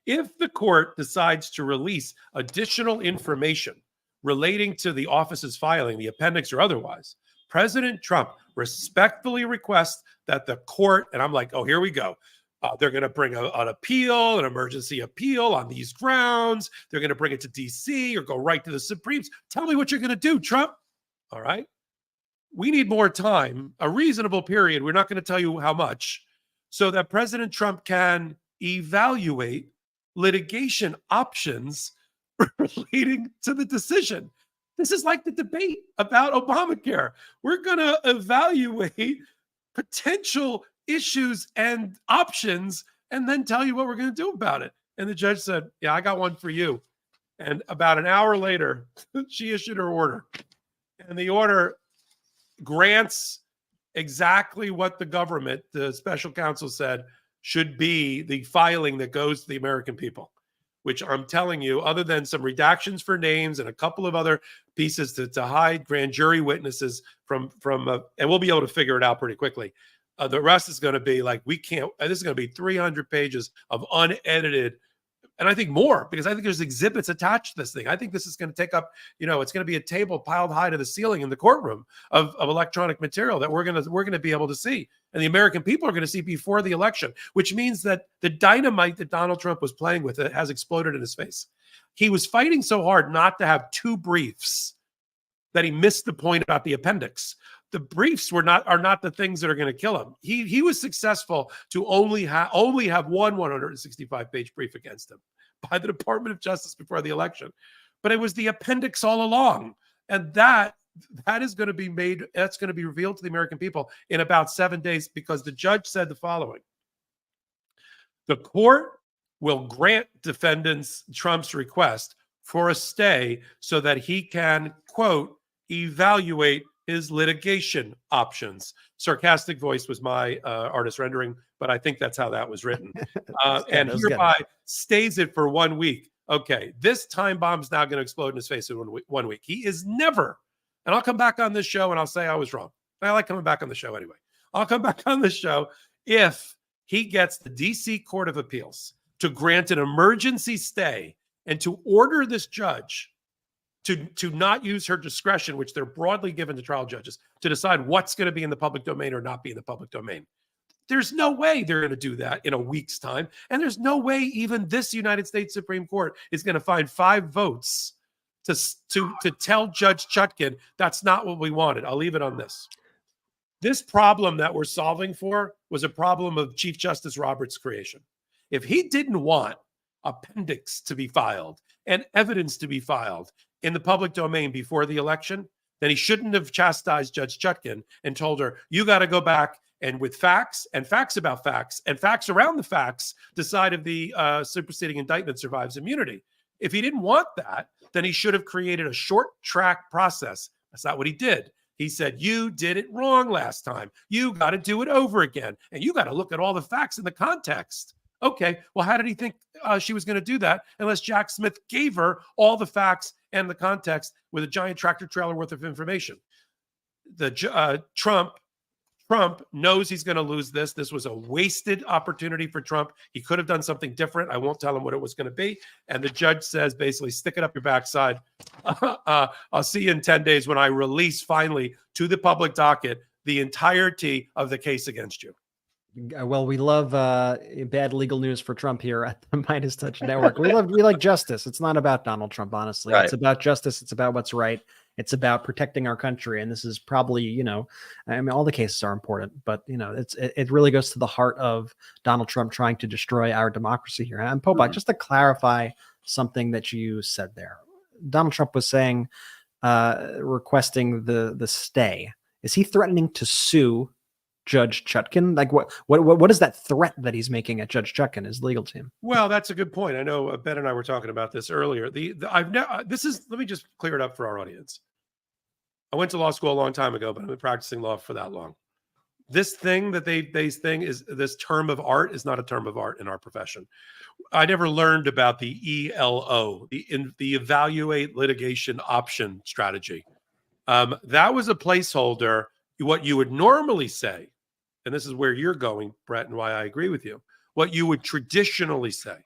Speaker 9: if the court decides to release additional information relating to the office's filing, the appendix or otherwise, President Trump respectfully requests that the court, and I'm like, oh, here we go. They're going to bring an appeal, an emergency appeal on these grounds. They're going to bring it to D.C. or go right to the Supremes. Tell me what you're going to do, Trump. All right. We need more time, a reasonable period. We're not going to tell you how much, so that President Trump can evaluate litigation options relating to the decision. This is like the debate about Obamacare. We're going to evaluate potential issues and options and then tell you what we're going to do about it. And the judge said, yeah, I got one for you. And about an hour later, she issued her order. And the order grants exactly what the government, the special counsel, said should be the filing that goes to the American people, which I'm telling you, other than some redactions for names and a couple of other pieces to hide grand jury witnesses from and we'll be able to figure it out pretty quickly. The rest is going to be like, this is going to be 300 pages of unedited, and I think more, because I think there's exhibits attached to this thing. I think this is going to take up, it's going to be a table piled high to the ceiling in the courtroom of electronic material that we're going to be able to see. And the American people are going to see before the election, which means that the dynamite that Donald Trump was playing with has exploded in his face. He was fighting so hard not to have two briefs that he missed the point about the appendix. The briefs are not the things that are going to kill him. He was successful to only have one 165-page brief against him by the Department of Justice before the election. But it was the appendix all along. And that is going to be that's going to be revealed to the American people in about 7 days, because the judge said the following. The court will grant defendants Trump's request for a stay so that he can, quote, evaluate his litigation options. Sarcastic voice was my artist rendering, but I think that's how that was written. And hereby stays it for 1 week. Okay, this time bomb's now going to explode in his face in 1 week. He is never, and I'll come back on this show and I'll say I was wrong. I like coming back on the show anyway. I'll come back on the show if he gets the D.C. Court of Appeals to grant an emergency stay and to order this judge to not use her discretion, which they're broadly given to trial judges, to decide what's going to be in the public domain or not be in the public domain. There's no way they're going to do that in a week's time. And there's no way even this United States Supreme Court is going to find 5 votes to tell Judge Chutkan that's not what we wanted. I'll leave it on this. This problem that we're solving for was a problem of Chief Justice Roberts' creation. If he didn't want appendix to be filed and evidence to be filed in the public domain before the election, then he shouldn't have chastised Judge Chutkan and told her, you got to go back and with facts and facts about facts and facts around the facts, decide if the superseding indictment survives immunity. If he didn't want that, then he should have created a short track process That's not what he did. He said, you did it wrong last time. You got to do it over again. And you got to look at all the facts in the context. Okay, well, how did he think she was going to do that unless Jack Smith gave her all the facts and the context with a giant tractor trailer worth of information? Trump knows he's going to lose this. This was a wasted opportunity for Trump. He could have done something different. I won't tell him what it was going to be. And the judge says, basically, stick it up your backside. I'll see you in 10 days when I release finally to the public docket the entirety of the case against you.
Speaker 1: Well, we love bad legal news for Trump here at the Midas Touch Network. We like justice. It's not about Donald Trump, honestly.
Speaker 2: Right.
Speaker 1: It's about justice. It's about what's right. It's about protecting our country. And this is probably, I mean, all the cases are important, but it really goes to the heart of Donald Trump trying to destroy our democracy here. And Popok, just to clarify something that you said there, Donald Trump was saying, requesting the stay. Is he threatening to sue Judge Chutkan? Like what is that threat that he's making at Judge Chutkan, his legal team?
Speaker 9: Well, that's a good point. I know Ben and I were talking about this earlier. Let me just clear it up for our audience. I went to law school a long time ago, but I've been practicing law for that long. This thing that this term of art is not a term of art in our profession. I never learned about the ELO, the evaluate litigation option strategy. That was a placeholder. What you would normally say, and this is where you're going, Brett, and why I agree with you. What you would traditionally say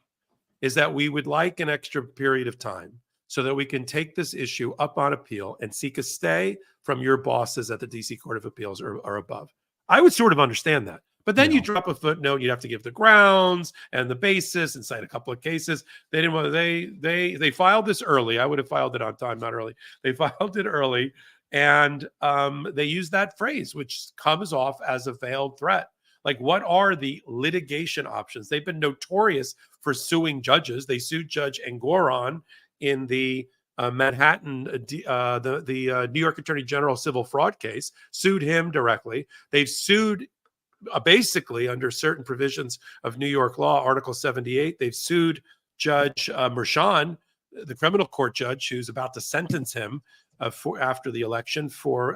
Speaker 9: is that we would like an extra period of time so that we can take this issue up on appeal and seek a stay from your bosses at the DC Court of Appeals or above. I would sort of understand that. But then you drop a footnote, you'd have to give the grounds and the basis and cite a couple of cases. They didn't want to, they filed this early. I would have filed it on time, not early. They filed it early. And they use that phrase, which comes off as a veiled threat. Like, what are the litigation options? They've been notorious for suing judges. They sued Judge Engoron in the Manhattan, the New York Attorney General civil fraud case, sued him directly. They've sued basically under certain provisions of New York law, Article 78. They've sued Judge Merchan, the criminal court judge who's about to sentence him after the election for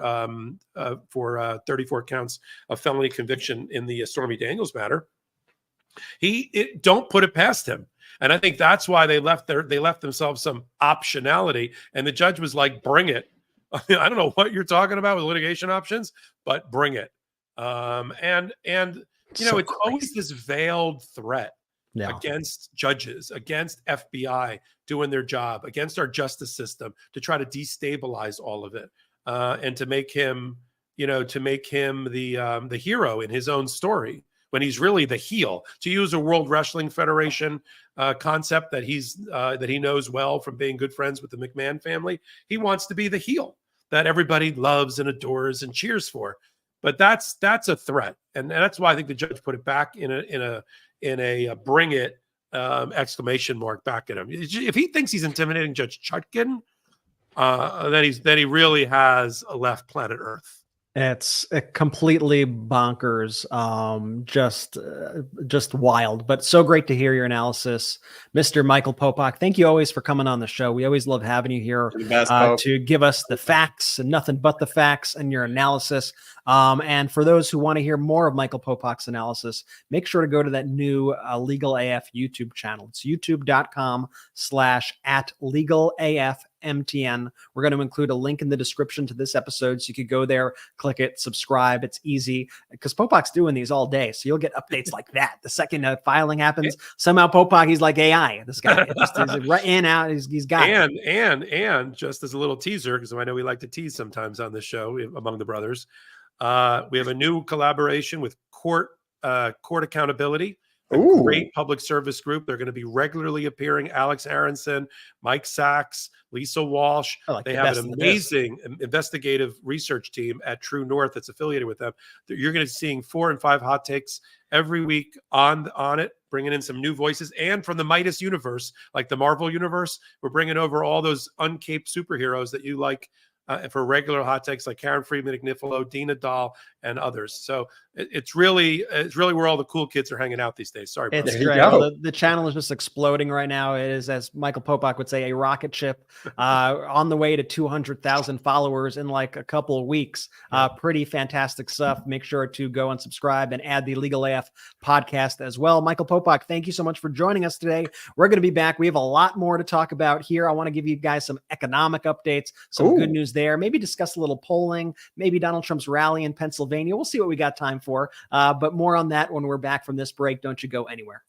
Speaker 9: 34 counts of felony conviction in the Stormy Daniels matter. Don't put it past him. And I think that's why they left themselves some optionality. And the judge was like, bring it. I don't know what you're talking about with litigation options, but bring it. And it's always this veiled threat against judges, against FBI doing their job, against our justice system, to try to destabilize all of it, and to make him the hero in his own story when he's really the heel. To use a World Wrestling Federation concept that he knows well from being good friends with the McMahon family, he wants to be the heel that everybody loves and adores and cheers for. But that's a threat, and that's why I think the judge put it back in a bring it exclamation mark back at him. If he thinks he's intimidating Judge Chutkan, then he really has left planet Earth.
Speaker 1: It's completely bonkers, just wild, but so great to hear your analysis, Mr. Michael Popok. Thank you always for coming on the show. We always love having you here to give us the facts and nothing but the facts and your analysis. And for those who want to hear more of Michael Popok's analysis, make sure to go to that new Legal AF YouTube channel. It's youtube.com/@LegalAFMTN. We're going to include a link in the description to this episode, so you could go there, click it, subscribe. It's easy because Popok's doing these all day, so you'll get updates like that. The second filing happens, somehow Popok, he's like AI. This guy just is right in, out. He's got it.
Speaker 9: And just as a little teaser, because I know we like to tease sometimes on this show among the brothers, we have a new collaboration with Court Accountability. Great public service group. They're going to be regularly appearing. Alex Aronson, Mike Sachs, Lisa Walsh. They have an amazing investigative research team at True North that's affiliated with them. You're going to be seeing 4 and 5 hot takes every week on it, bringing in some new voices. And from the Midas universe, like the Marvel universe, we're bringing over all those uncaped superheroes that you like for regular hot takes, like Karen Friedman, Ignifilo, Dina Dahl, and others. So it's really where all the cool kids are hanging out these days. Sorry, bro.
Speaker 1: It's
Speaker 2: There you
Speaker 1: great.
Speaker 2: go.
Speaker 1: Well, the channel is just exploding right now. It is, as Michael Popok would say, a rocket ship on the way to 200,000 followers in like a couple of weeks. Pretty fantastic stuff. Make sure to go and subscribe and add the Legal AF podcast as well. Michael Popok, thank you so much for joining us today. We're going to be back. We have a lot more to talk about here. I want to give you guys some economic updates, some good news there, maybe discuss a little polling, maybe Donald Trump's rally in Pennsylvania. We'll see what we got time for. But more on that when we're back from this break. Don't you go anywhere.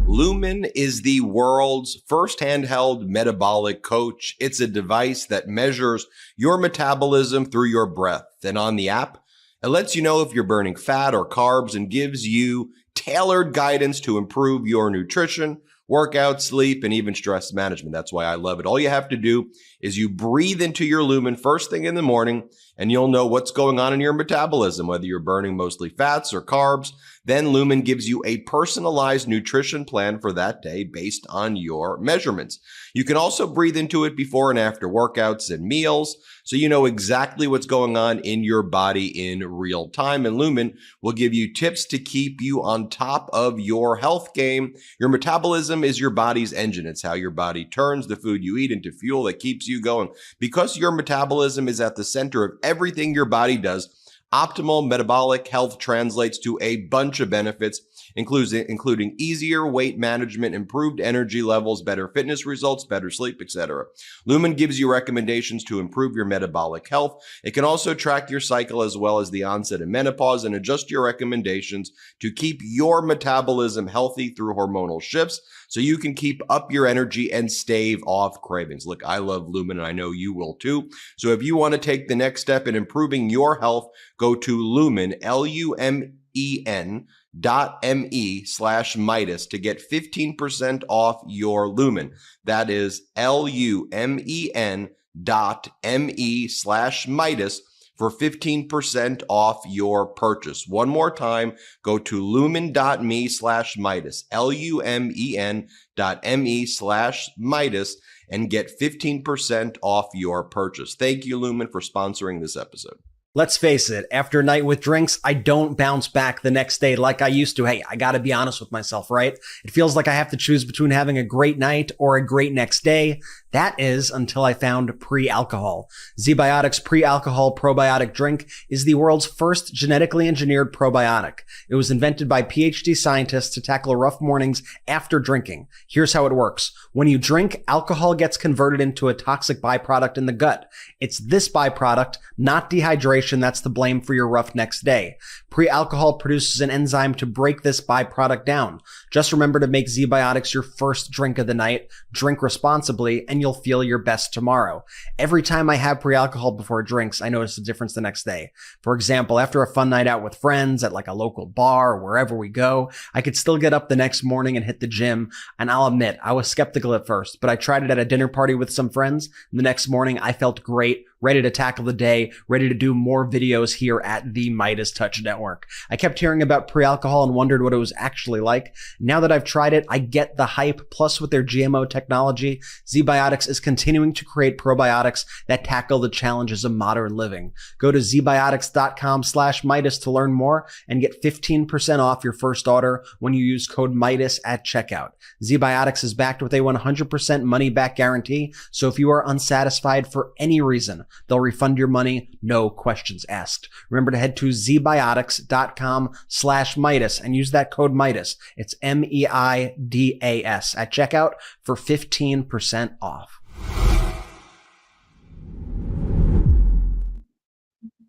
Speaker 7: Lumen is the world's first handheld metabolic coach. It's a device that measures your metabolism through your breath. And on the app, it lets you know if you're burning fat or carbs and gives you tailored guidance to improve your nutrition, workout, sleep, and even stress management. That's why I love it. All you have to do is you breathe into your Lumen first thing in the morning, and you'll know what's going on in your metabolism, whether you're burning mostly fats or carbs. Then Lumen gives you a personalized nutrition plan for that day based on your measurements. You can also breathe into it before and after workouts and meals, so you know exactly what's going on in your body in real time. And Lumen will give you tips to keep you on top of your health game. Your metabolism is your body's engine. It's how your body turns the food you eat into fuel that keeps you going. Because your metabolism is at the center of everything your body does, optimal metabolic health translates to a bunch of benefits, including easier weight management, improved energy levels, better fitness results, better sleep, etc. Lumen gives you recommendations to improve your metabolic health. It can also track your cycle as well as the onset of menopause and adjust your recommendations to keep your metabolism healthy through hormonal shifts, so you can keep up your energy and stave off cravings. Look, I love Lumen, and I know you will too. So if you want to take the next step in improving your health, go to Lumen, LUMEN.me/Midas to get 15% off your Lumen. That is LUMEN.me/Midas for 15% off your purchase. One more time, go to lumen.me/Midas, LUMEN.me/Midas, and get 15% off your purchase. Thank you, Lumen, for sponsoring this episode.
Speaker 1: Let's face it, after a night with drinks, I don't bounce back the next day like I used to. Hey, I got to be honest with myself, right? It feels like I have to choose between having a great night or a great next day. That is until I found pre-alcohol. ZBiotics pre-alcohol probiotic drink is the world's first genetically engineered probiotic. It was invented by PhD scientists to tackle rough mornings after drinking. Here's how it works. When you drink, alcohol gets converted into a toxic byproduct in the gut. It's this byproduct, not dehydration, that's to blame for your rough next day. Pre-alcohol produces an enzyme to break this byproduct down. Just remember to make ZBiotics your first drink of the night. Drink responsibly, and you'll feel your best tomorrow. Every time I have pre-alcohol before drinks, I notice a difference the next day. For example, after a fun night out with friends at like a local bar or wherever we go, I could still get up the next morning and hit the gym. And I'll admit, I was skeptical at first, but I tried it at a dinner party with some friends. And the next morning, I felt great, ready to tackle the day, ready to do more videos here at the Midas Touch Network. I kept hearing about pre-alcohol and wondered what it was actually like. Now that I've tried it, I get the hype. Plus, with their GMO technology, ZBiotics is continuing to create probiotics that tackle the challenges of modern living. Go to zbiotics.com/Midas to learn more and get 15% off your first order when you use code Midas at checkout. ZBiotics is backed with a 100% money-back guarantee, so if you are unsatisfied for any reason, they'll refund your money, no questions asked. Remember to head to zbiotics.com/Midas and use that code Midas. It's MEIDAS at checkout for 15% off.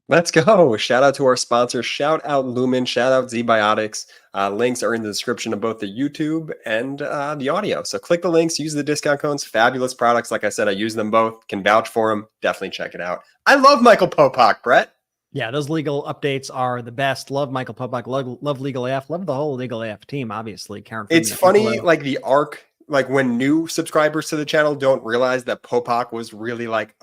Speaker 2: Let's go. Shout out to our sponsors. Shout out Lumen. Shout out ZBiotics. Links are in the description of both the YouTube and the audio. So click the links, use the discount codes. Fabulous products. Like I said, I use them both. Can vouch for them. Definitely check it out. I love Michael Popok, Brett.
Speaker 1: Yeah, those legal updates are the best. Love Michael Popok. Love Legal AF. Love the whole Legal AF team, obviously. Karen
Speaker 2: It's
Speaker 1: Friedman,
Speaker 2: funny, like the arc, like when new subscribers to the channel don't realize that Popok was really like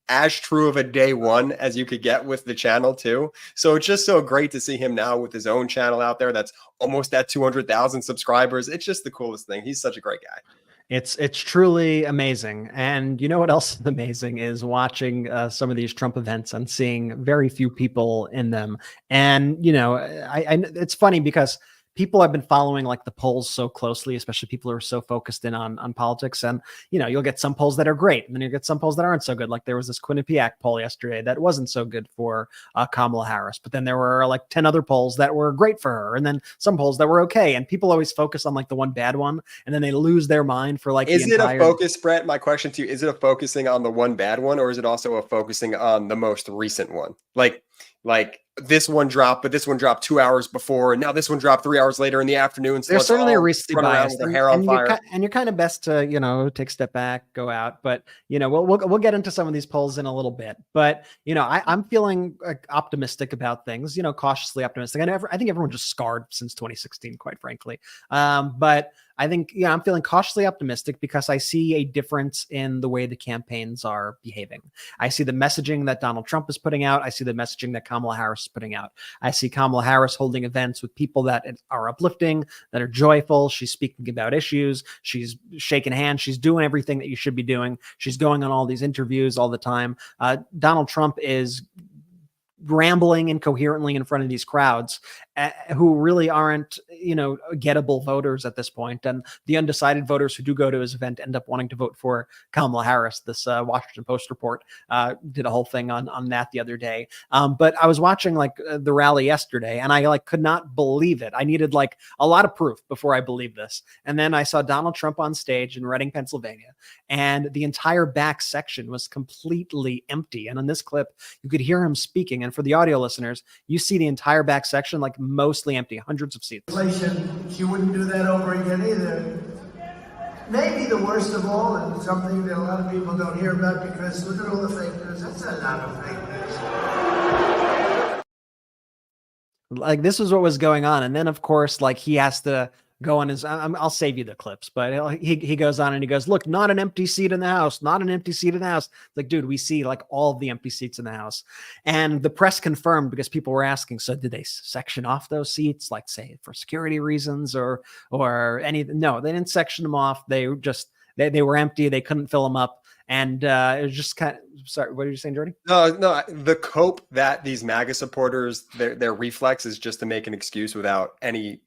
Speaker 2: as true of a day one as you could get with the channel too. So it's just so great to see him now with his own channel out there that's almost at 200,000 subscribers. It's just the coolest thing. He's such a great guy.
Speaker 1: It's truly amazing. And you know what else is amazing is watching some of these Trump events and seeing very few people in them. And it's funny because people have been following like the polls so closely, especially people who are so focused in on politics. And you'll get some polls that are great, and then you get some polls that aren't so good. Like there was this Quinnipiac poll yesterday that wasn't so good for Kamala Harris, but then there were like 10 other polls that were great for her, and then some polls that were okay. And people always focus on like the one bad one, and then they lose their mind for like.
Speaker 2: Is it a focus, Brett? My question to you: is it a focusing on the one bad one, or is it also a focusing on the most recent one? Like this one dropped, but this one dropped 2 hours before, and now this one dropped 3 hours later in the afternoon. So
Speaker 1: there's certainly a recency bias,
Speaker 2: with their hair on fire.
Speaker 1: And you're kind of best to take a step back, go out. But we'll get into some of these polls in a little bit. But I'm feeling optimistic about things. Cautiously optimistic. I think everyone's just scarred since 2016, quite frankly. But I think, I'm feeling cautiously optimistic because I see a difference in the way the campaigns are behaving. I see the messaging that Donald Trump is putting out. I see the messaging that Kamala Harris is putting out. I see Kamala Harris holding events with people that are uplifting, that are joyful. She's speaking about issues. She's shaking hands. She's doing everything that you should be doing. She's going on all these interviews all the time. Donald Trump is rambling incoherently in front of these crowds who really aren't, gettable voters at this point. And the undecided voters who do go to his event end up wanting to vote for Kamala Harris. This Washington Post report did a whole thing on that the other day. But I was watching the rally yesterday, and I could not believe it. I needed a lot of proof before I believed this. And then I saw Donald Trump on stage in Reading, Pennsylvania, and the entire back section was completely empty. And on this clip, you could hear him speaking. And for the audio listeners, you see the entire back section mostly empty, hundreds of seats.
Speaker 3: She wouldn't do that over again either. Maybe the worst of all, and something that a lot of people don't hear about because look at all the fake news. That's a lot of fake news.
Speaker 1: This is what was going on. And then, of course, he has to go on his, I'll save you the clips, but he goes on and he goes, look, not an empty seat in the House, not an empty seat in the House. Dude, we see all of the empty seats in the House. And the press confirmed, because people were asking, so did they section off those seats, say for security reasons or anything? No, they didn't section them off. They were just, they were empty. They couldn't fill them up. And it was just kind of, sorry, what are you saying, Jordy?
Speaker 2: No, the cope that these MAGA supporters, their reflex is just to make an excuse without any,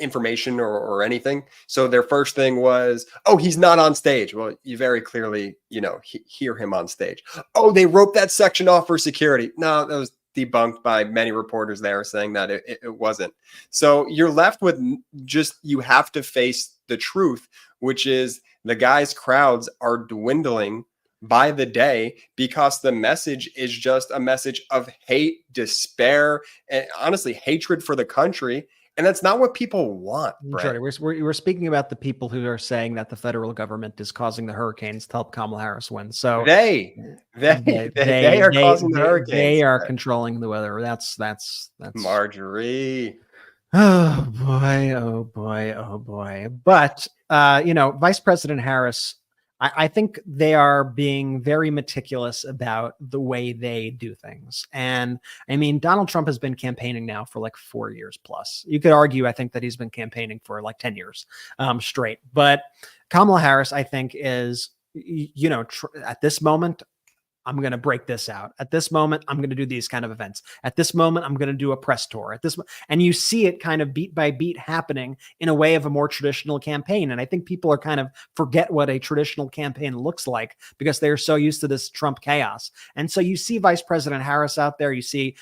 Speaker 2: information or anything. So their first thing was, oh, he's not on stage. Well, you very clearly, hear him on stage. Oh, they roped that section off for security. No, that was debunked by many reporters there saying that it wasn't. So you're left with you have to face the truth, which is the guy's crowds are dwindling by the day because the message is just a message of hate, despair, and honestly, hatred for the country. And that's not what people want, Brett.
Speaker 1: We're speaking about the people who are saying that the federal government is causing the hurricanes to help Kamala Harris win. So
Speaker 2: they are causing the hurricanes.
Speaker 1: They are controlling the weather. That's
Speaker 2: Marjorie.
Speaker 1: Oh boy, oh boy, oh boy. But Vice President Harris, I think they are being very meticulous about the way they do things. And I mean, Donald Trump has been campaigning now for 4 years plus. You could argue, I think, that he's been campaigning for 10 years straight. But Kamala Harris, I think, is, at this moment, I'm going to break this out. At this moment, I'm going to do these kind of events. At this moment, I'm going to do a press tour. And you see it kind of beat by beat happening in a way of a more traditional campaign. And I think people are kind of forget what a traditional campaign looks like because they're so used to this Trump chaos. And so you see Vice President Harris out there. You see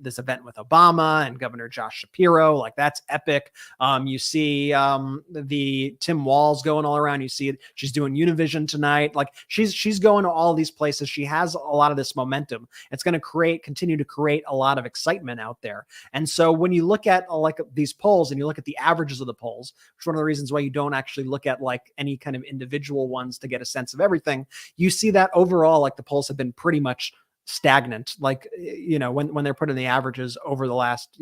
Speaker 1: this event with Obama and Governor Josh Shapiro. That's epic. You see the Tim Walz going all around. You see it. She's doing Univision tonight. She's going to all these places. She has a lot of this momentum. It's going to continue to create a lot of excitement out there. And so when you look at these polls and you look at the averages of the polls, which is one of the reasons why you don't actually look at any kind of individual ones to get a sense of everything, you see that overall, the polls have been pretty much stagnant. When they're putting the averages over the last,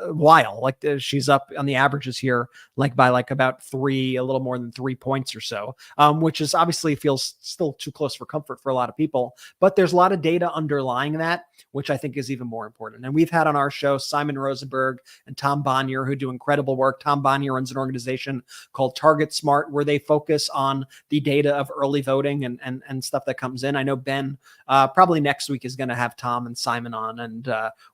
Speaker 1: while. Like she's up on the averages here, like by like about a little more than 3 points or so, which is obviously feels still too close for comfort for a lot of people. But there's a lot of data underlying that, which I think is even more important. And we've had on our show Simon Rosenberg and Tom Bonnier, who do incredible work. Tom Bonnier runs an organization called Target Smart, where they focus on the data of early voting and stuff that comes in. I know Ben probably next week is going to have Tom and Simon on, and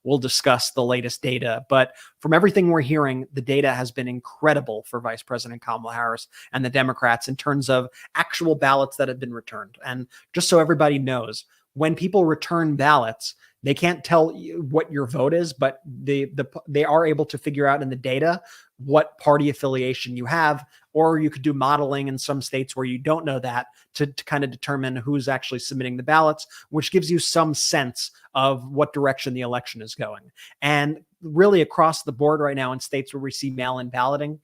Speaker 1: we'll discuss the latest data. But from everything we're hearing, the data has been incredible for Vice President Kamala Harris and the Democrats in terms of actual ballots that have been returned. And just so everybody knows, when people return ballots, they can't tell you what your vote is, but they are able to figure out in the data what party affiliation you have, or you could do modeling in some states where you don't know that to kind of determine who's actually submitting the ballots, which gives you some sense of what direction the election is going. And really across the board right now in states where we see mail-in balloting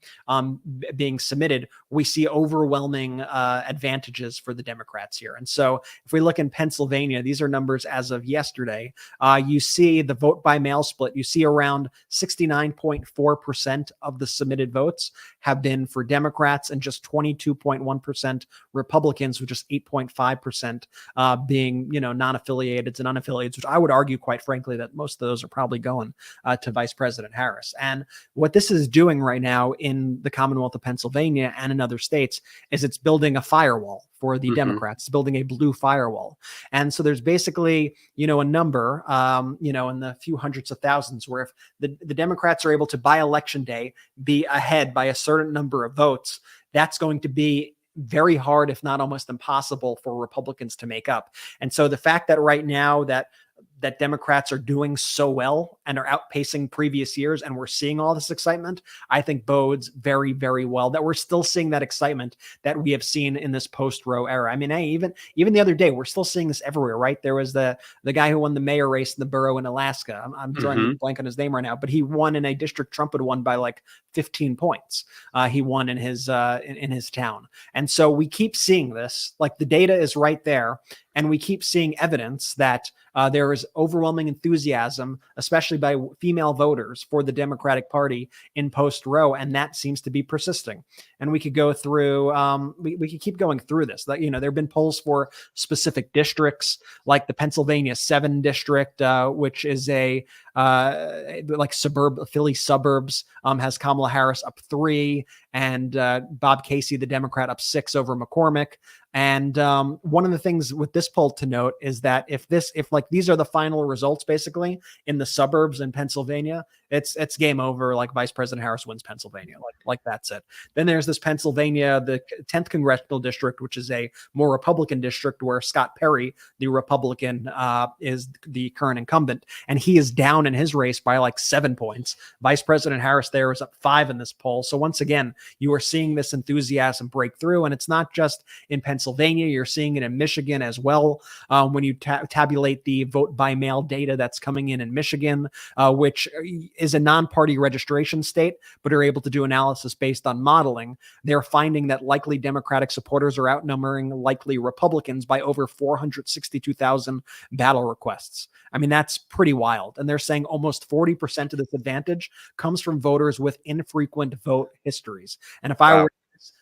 Speaker 1: being submitted, we see overwhelming advantages for the Democrats here. And so if we look in Pennsylvania, these are numbers as of yesterday, you see the vote by mail split. You see around 69.4% of the submitted votes have been for Democrats and just 22.1% Republicans, with just 8.5% being, non-affiliated and unaffiliated, which I would argue, quite frankly, that most of those are probably going to Vice President Harris. And what this is doing right now in the Commonwealth of Pennsylvania and in other states is it's building a firewall for the Democrats. It's building a blue firewall. And so there's basically, a number, in the few hundreds of thousands, where if the Democrats are able to, by election day, be ahead by a certain number of votes, that's going to be very hard, if not almost impossible, for Republicans to make up. And so the fact that right now that Democrats are doing so well and are outpacing previous years, and we're seeing all this excitement, I think bodes very, very well that we're still seeing that excitement that we have seen in this post-Roe era. I mean, even the other day, we're still seeing this everywhere, right? There was the guy who won the mayor race in the borough in Alaska. I'm drawing a blank on his name right now, but he won in a district Trump had won by like 15 points. He won in his town. And so we keep seeing this, like the data is right there. And we keep seeing evidence that there is overwhelming enthusiasm, especially by female voters, for the Democratic Party in post-Roe, and that seems to be persisting. And we could go through, we could keep going through this. There have been polls for specific districts, like the Pennsylvania 7 district, which is a Philly suburbs, has Kamala Harris up 3, and Bob Casey, the Democrat, up 6 over McCormick. And one of the things with this poll to note is that if these are the final results, basically in the suburbs in Pennsylvania, it's game over. Like Vice President Harris wins Pennsylvania, like that's it. Then there's this Pennsylvania, the 10th congressional district, which is a more Republican district, where Scott Perry, the Republican, is the current incumbent, and he is down in his race by like 7 points. Vice President Harris there is up 5 in this poll. So once again, you are seeing this enthusiasm break through, and it's not just in Pennsylvania. You're seeing it in Michigan as well. When you tabulate the vote by mail data that's coming in Michigan, which is a non-party registration state, but are able to do analysis based on modeling, they're finding that likely Democratic supporters are outnumbering likely Republicans by over 462,000 battle requests. I mean, that's pretty wild. And they're saying almost 40% of this advantage comes from voters with infrequent vote histories. And if I were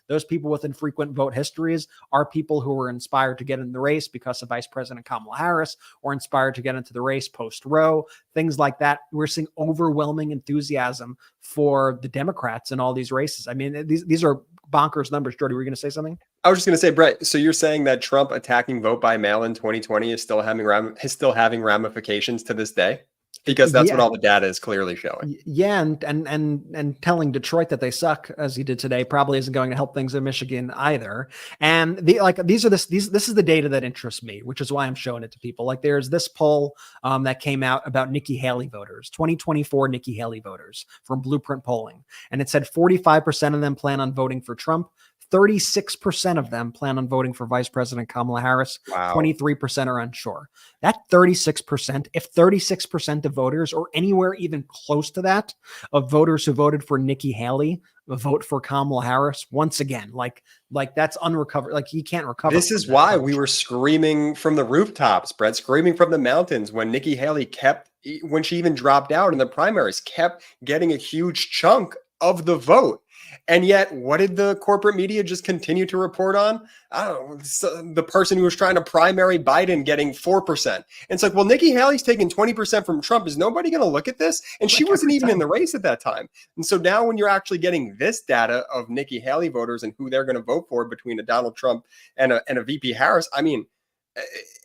Speaker 1: those people with infrequent vote histories are people who were inspired to get in the race because of Vice President Kamala Harris, or inspired to get into the race post-Roe, things like that. We're seeing overwhelming enthusiasm for the Democrats in all these races. I mean, these are bonkers numbers. Jordy, were you going to say something?
Speaker 2: I was just going to say, Brett, so you're saying that Trump attacking vote by mail in 2020 is still having ramifications to this day? Because that's what all the data is clearly showing.
Speaker 1: Yeah, and telling Detroit that they suck, as he did today, probably isn't going to help things in Michigan either. And this is the data that interests me, which is why I'm showing it to people. Like there's this poll that came out about Nikki Haley voters, 2024 Nikki Haley voters from Blueprint Polling, and it said 45% of them plan on voting for Trump. 36% of them plan on voting for Vice President Kamala Harris. Wow. 23% are unsure. That 36%, if 36% of voters, or anywhere even close to that, of voters who voted for Nikki Haley vote for Kamala Harris once again. Like that's unrecovered. Like he can't recover.
Speaker 2: This is why we were screaming from the rooftops, Brett, screaming from the mountains when Nikki Haley when she even dropped out in the primaries, kept getting a huge chunk of the vote. And yet, what did the corporate media just continue to report on? I don't know, the person who was trying to primary Biden getting 4%. And it's like, well, Nikki Haley's taking 20% from Trump. Is nobody going to look at this? And she wasn't even in the race at that time. And so now when you're actually getting this data of Nikki Haley voters and who they're going to vote for between a Donald Trump and a VP Harris, I mean,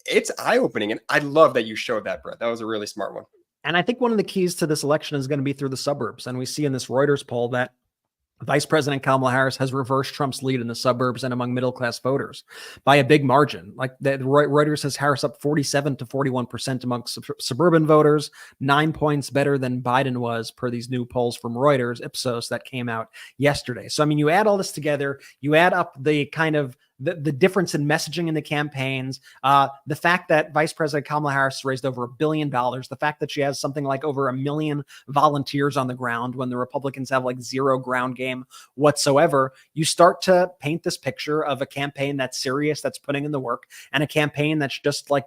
Speaker 2: it's eye-opening. And I love that you showed that, Brett. That was a really smart one.
Speaker 1: And I think one of the keys to this election is going to be through the suburbs. And we see in this Reuters poll that Vice President Kamala Harris has reversed Trump's lead in the suburbs and among middle-class voters by a big margin. Like that, Reuters says Harris up 47 to 41% among suburban voters, 9 points better than Biden was per these new polls from Reuters, Ipsos, that came out yesterday. So, I mean, you add all this together, you add up the kind of the difference in messaging in the campaigns, the fact that Vice President Kamala Harris raised over $1 billion, the fact that she has something like over 1 million volunteers on the ground when the Republicans have like zero ground game whatsoever, you start to paint this picture of a campaign that's serious, that's putting in the work, and a campaign that's just like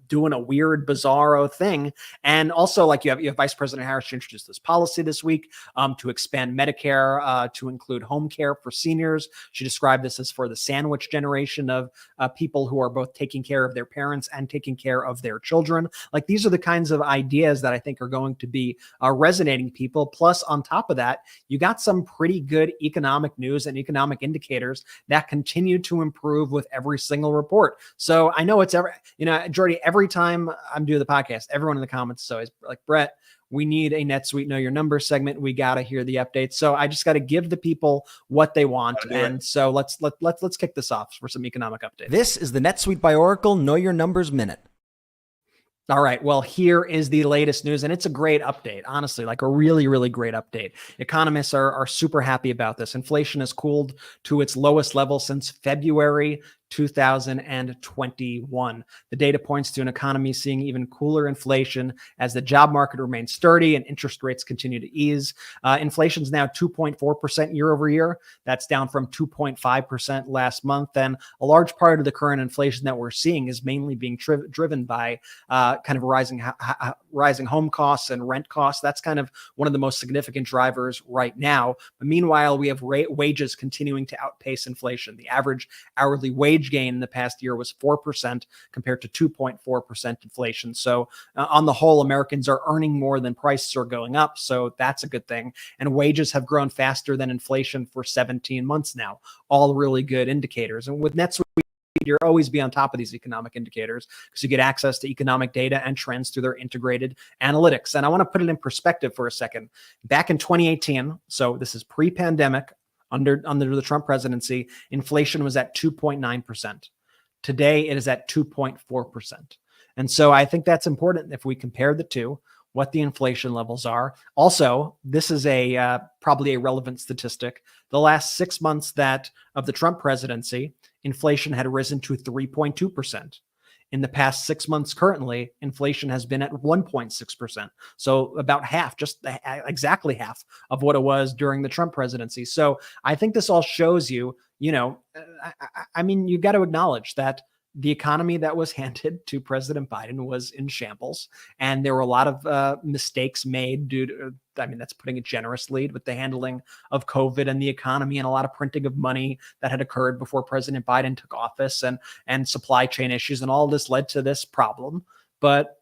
Speaker 1: doing a weird, bizarro thing. And also, like you have Vice President Harris introduce this policy this week to expand Medicare to include home care for seniors. She described this as for the sandwich generation of people who are both taking care of their parents and taking care of their children. Like these are the kinds of ideas that I think are going to be resonating people. Plus, on top of that, you got some pretty good economic news and economic indicators that continue to improve with every single report. So I know it's Jordy, every time I'm doing the podcast, everyone in the comments is always like, Brett, we need a NetSuite Know Your Numbers segment. We got to hear the updates. So I just got to give the people what they want. And so let's kick this off for some economic updates.
Speaker 10: This is the NetSuite by Oracle Know Your Numbers Minute.
Speaker 1: All right. Well, here is the latest news, and it's a great update, honestly, like a really, really great update. Economists are super happy about this. Inflation has cooled to its lowest level since February 2021. The data points to an economy seeing even cooler inflation as the job market remains sturdy and interest rates continue to ease. Inflation is now 2.4% year over year. That's down from 2.5% last month. And a large part of the current inflation that we're seeing is mainly being driven by kind of rising home costs and rent costs. That's kind of one of the most significant drivers right now. But meanwhile, we have wages continuing to outpace inflation. The average hourly wage gain in the past year was 4% compared to 2.4% inflation. So on the whole, Americans are earning more than prices are going up. So that's a good thing. And wages have grown faster than inflation for 17 months now. All really good indicators. And with NetSuite, you'll always be on top of these economic indicators because you get access to economic data and trends through their integrated analytics. And I want to put it in perspective for a second. Back in 2018, so this is pre-pandemic, under the Trump presidency, inflation was at 2.9%. Today, it is at 2.4%. And so I think that's important if we compare the two, what the inflation levels are. Also, this is probably a relevant statistic. The last 6 months of the Trump presidency, inflation had risen to 3.2%. In the past 6 months currently, inflation has been at 1.6%. So about half, just exactly half of what it was during the Trump presidency. So I think this all shows you, I mean, you got to acknowledge that the economy that was handed to President Biden was in shambles. And there were a lot of mistakes made due to, that's putting it generously, with the handling of COVID and the economy, and a lot of printing of money that had occurred before President Biden took office, and supply chain issues. And all this led to this problem. But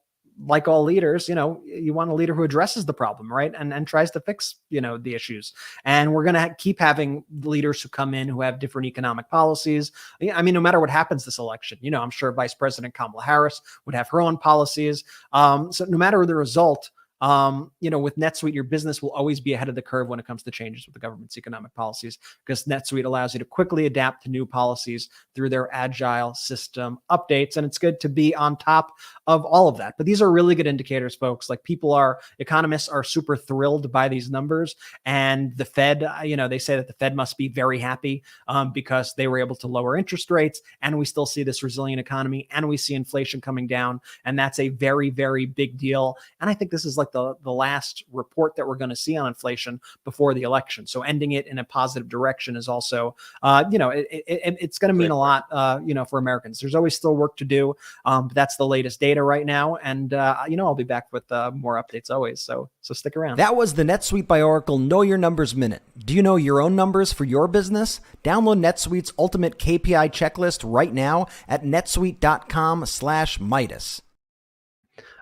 Speaker 1: like all leaders, you want a leader who addresses the problem, right? And tries to fix, the issues. And we're going to keep having leaders who come in who have different economic policies. I mean, no matter what happens this election, I'm sure Vice President Kamala Harris would have her own policies. So no matter the result, with NetSuite, your business will always be ahead of the curve when it comes to changes with the government's economic policies, because NetSuite allows you to quickly adapt to new policies through their agile system updates. And it's good to be on top of all of that. But these are really good indicators, folks. Like economists are super thrilled by these numbers. And the Fed, they say that the Fed must be very happy because they were able to lower interest rates, and we still see this resilient economy, and we see inflation coming down. And that's a very, very big deal. And I think this is like the last report that we're going to see on inflation before the election. So ending it in a positive direction is also, it's going to mean a lot, for Americans. There's always still work to do, but that's the latest data right now. And, I'll be back with more updates always. So stick around.
Speaker 10: That was the NetSuite by Oracle Know Your Numbers Minute. Do you know your own numbers for your business? Download NetSuite's ultimate KPI checklist right now at netsuite.com/Midas.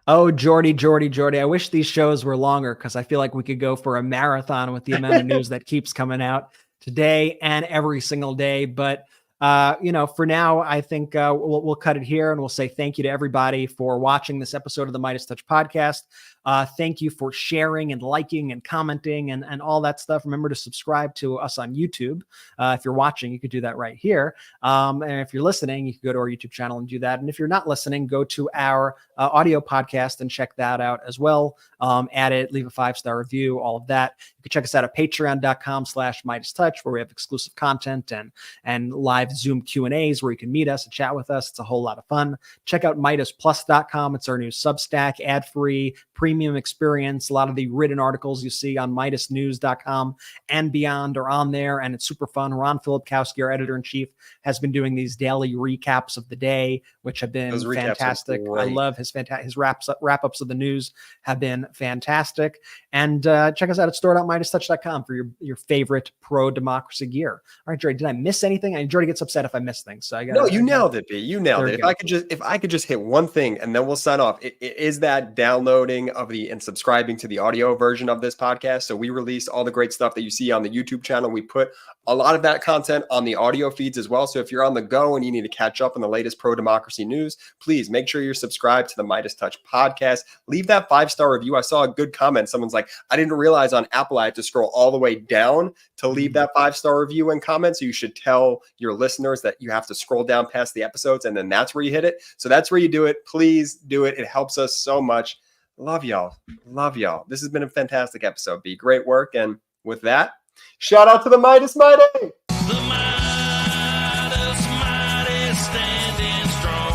Speaker 1: Oh, Jordy. I wish these shows were longer because I feel like we could go for a marathon with the amount of news that keeps coming out today and every single day. But for now, I think we'll cut it here and we'll say thank you to everybody for watching this episode of the Midas Touch podcast. Thank you for sharing and liking and commenting and all that stuff. Remember to subscribe to us on YouTube. If you're watching, you could do that right here. And if you're listening, you can go to our YouTube channel and do that. And if you're not listening, go to our audio podcast and check that out as well. Add it, leave a 5-star review, all of that. You can check us out at patreon.com/Midas Touch, where we have exclusive content and live Zoom Q&As where you can meet us and chat with us. It's a whole lot of fun. Check out MidasPlus.com. It's our new Substack, ad-free, premium experience. A lot of the written articles you see on MidasNews.com and beyond are on there, and it's super fun. Ron Filipkowski, our editor-in-chief, has been doing these daily recaps of the day, which have been fantastic. I love his wrap-ups of the news have been fantastic. And check us out at store.MidasTouch.com for your favorite pro-democracy gear. All right, Jordy, did I miss anything? Jordy gets upset if I miss things. So
Speaker 2: you nailed it, B. You nailed it. If I could just hit one thing and then we'll sign off. It is that downloading and subscribing to the audio version of this podcast. So we release all the great stuff that you see on the YouTube channel. We put a lot of that content on the audio feeds as well. So if you're on the go and you need to catch up on the latest pro-democracy news, please make sure you're subscribed to the Midas Touch podcast. Leave that 5-star review. I saw a good comment. Someone's like, I didn't realize on Apple I had to scroll all the way down to leave that 5-star review and comment. So you should tell your listeners that you have to scroll down past the episodes and then that's where you hit it. So that's where you do it. Please do it. It helps us so much. Love y'all. This has been a fantastic episode, B. Great work. And with that, shout out to the Midas Mighty.
Speaker 11: The Midas Mighty standing strong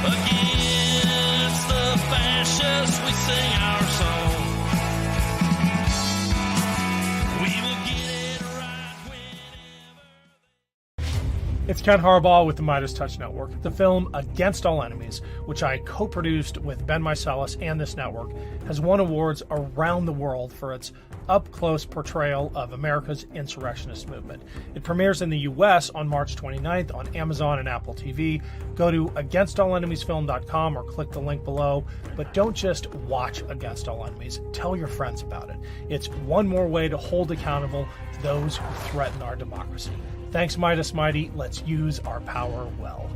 Speaker 11: against the fascists. We sing our song. We will get it right whenever.
Speaker 12: It's Ken Harbaugh with the Midas Touch Network. The film Against All Enemies, which I co-produced with Ben Meiselas and this network, has won awards around the world for its up-close portrayal of America's insurrectionist movement. It premieres in the U.S. on March 29th on Amazon and Apple TV. Go to againstalllenemiesfilm.com or click the link below. But don't just watch Against All Enemies. Tell your friends about it. It's one more way to hold accountable those who threaten our democracy. Thanks, Midas Mighty. Let's use our power well.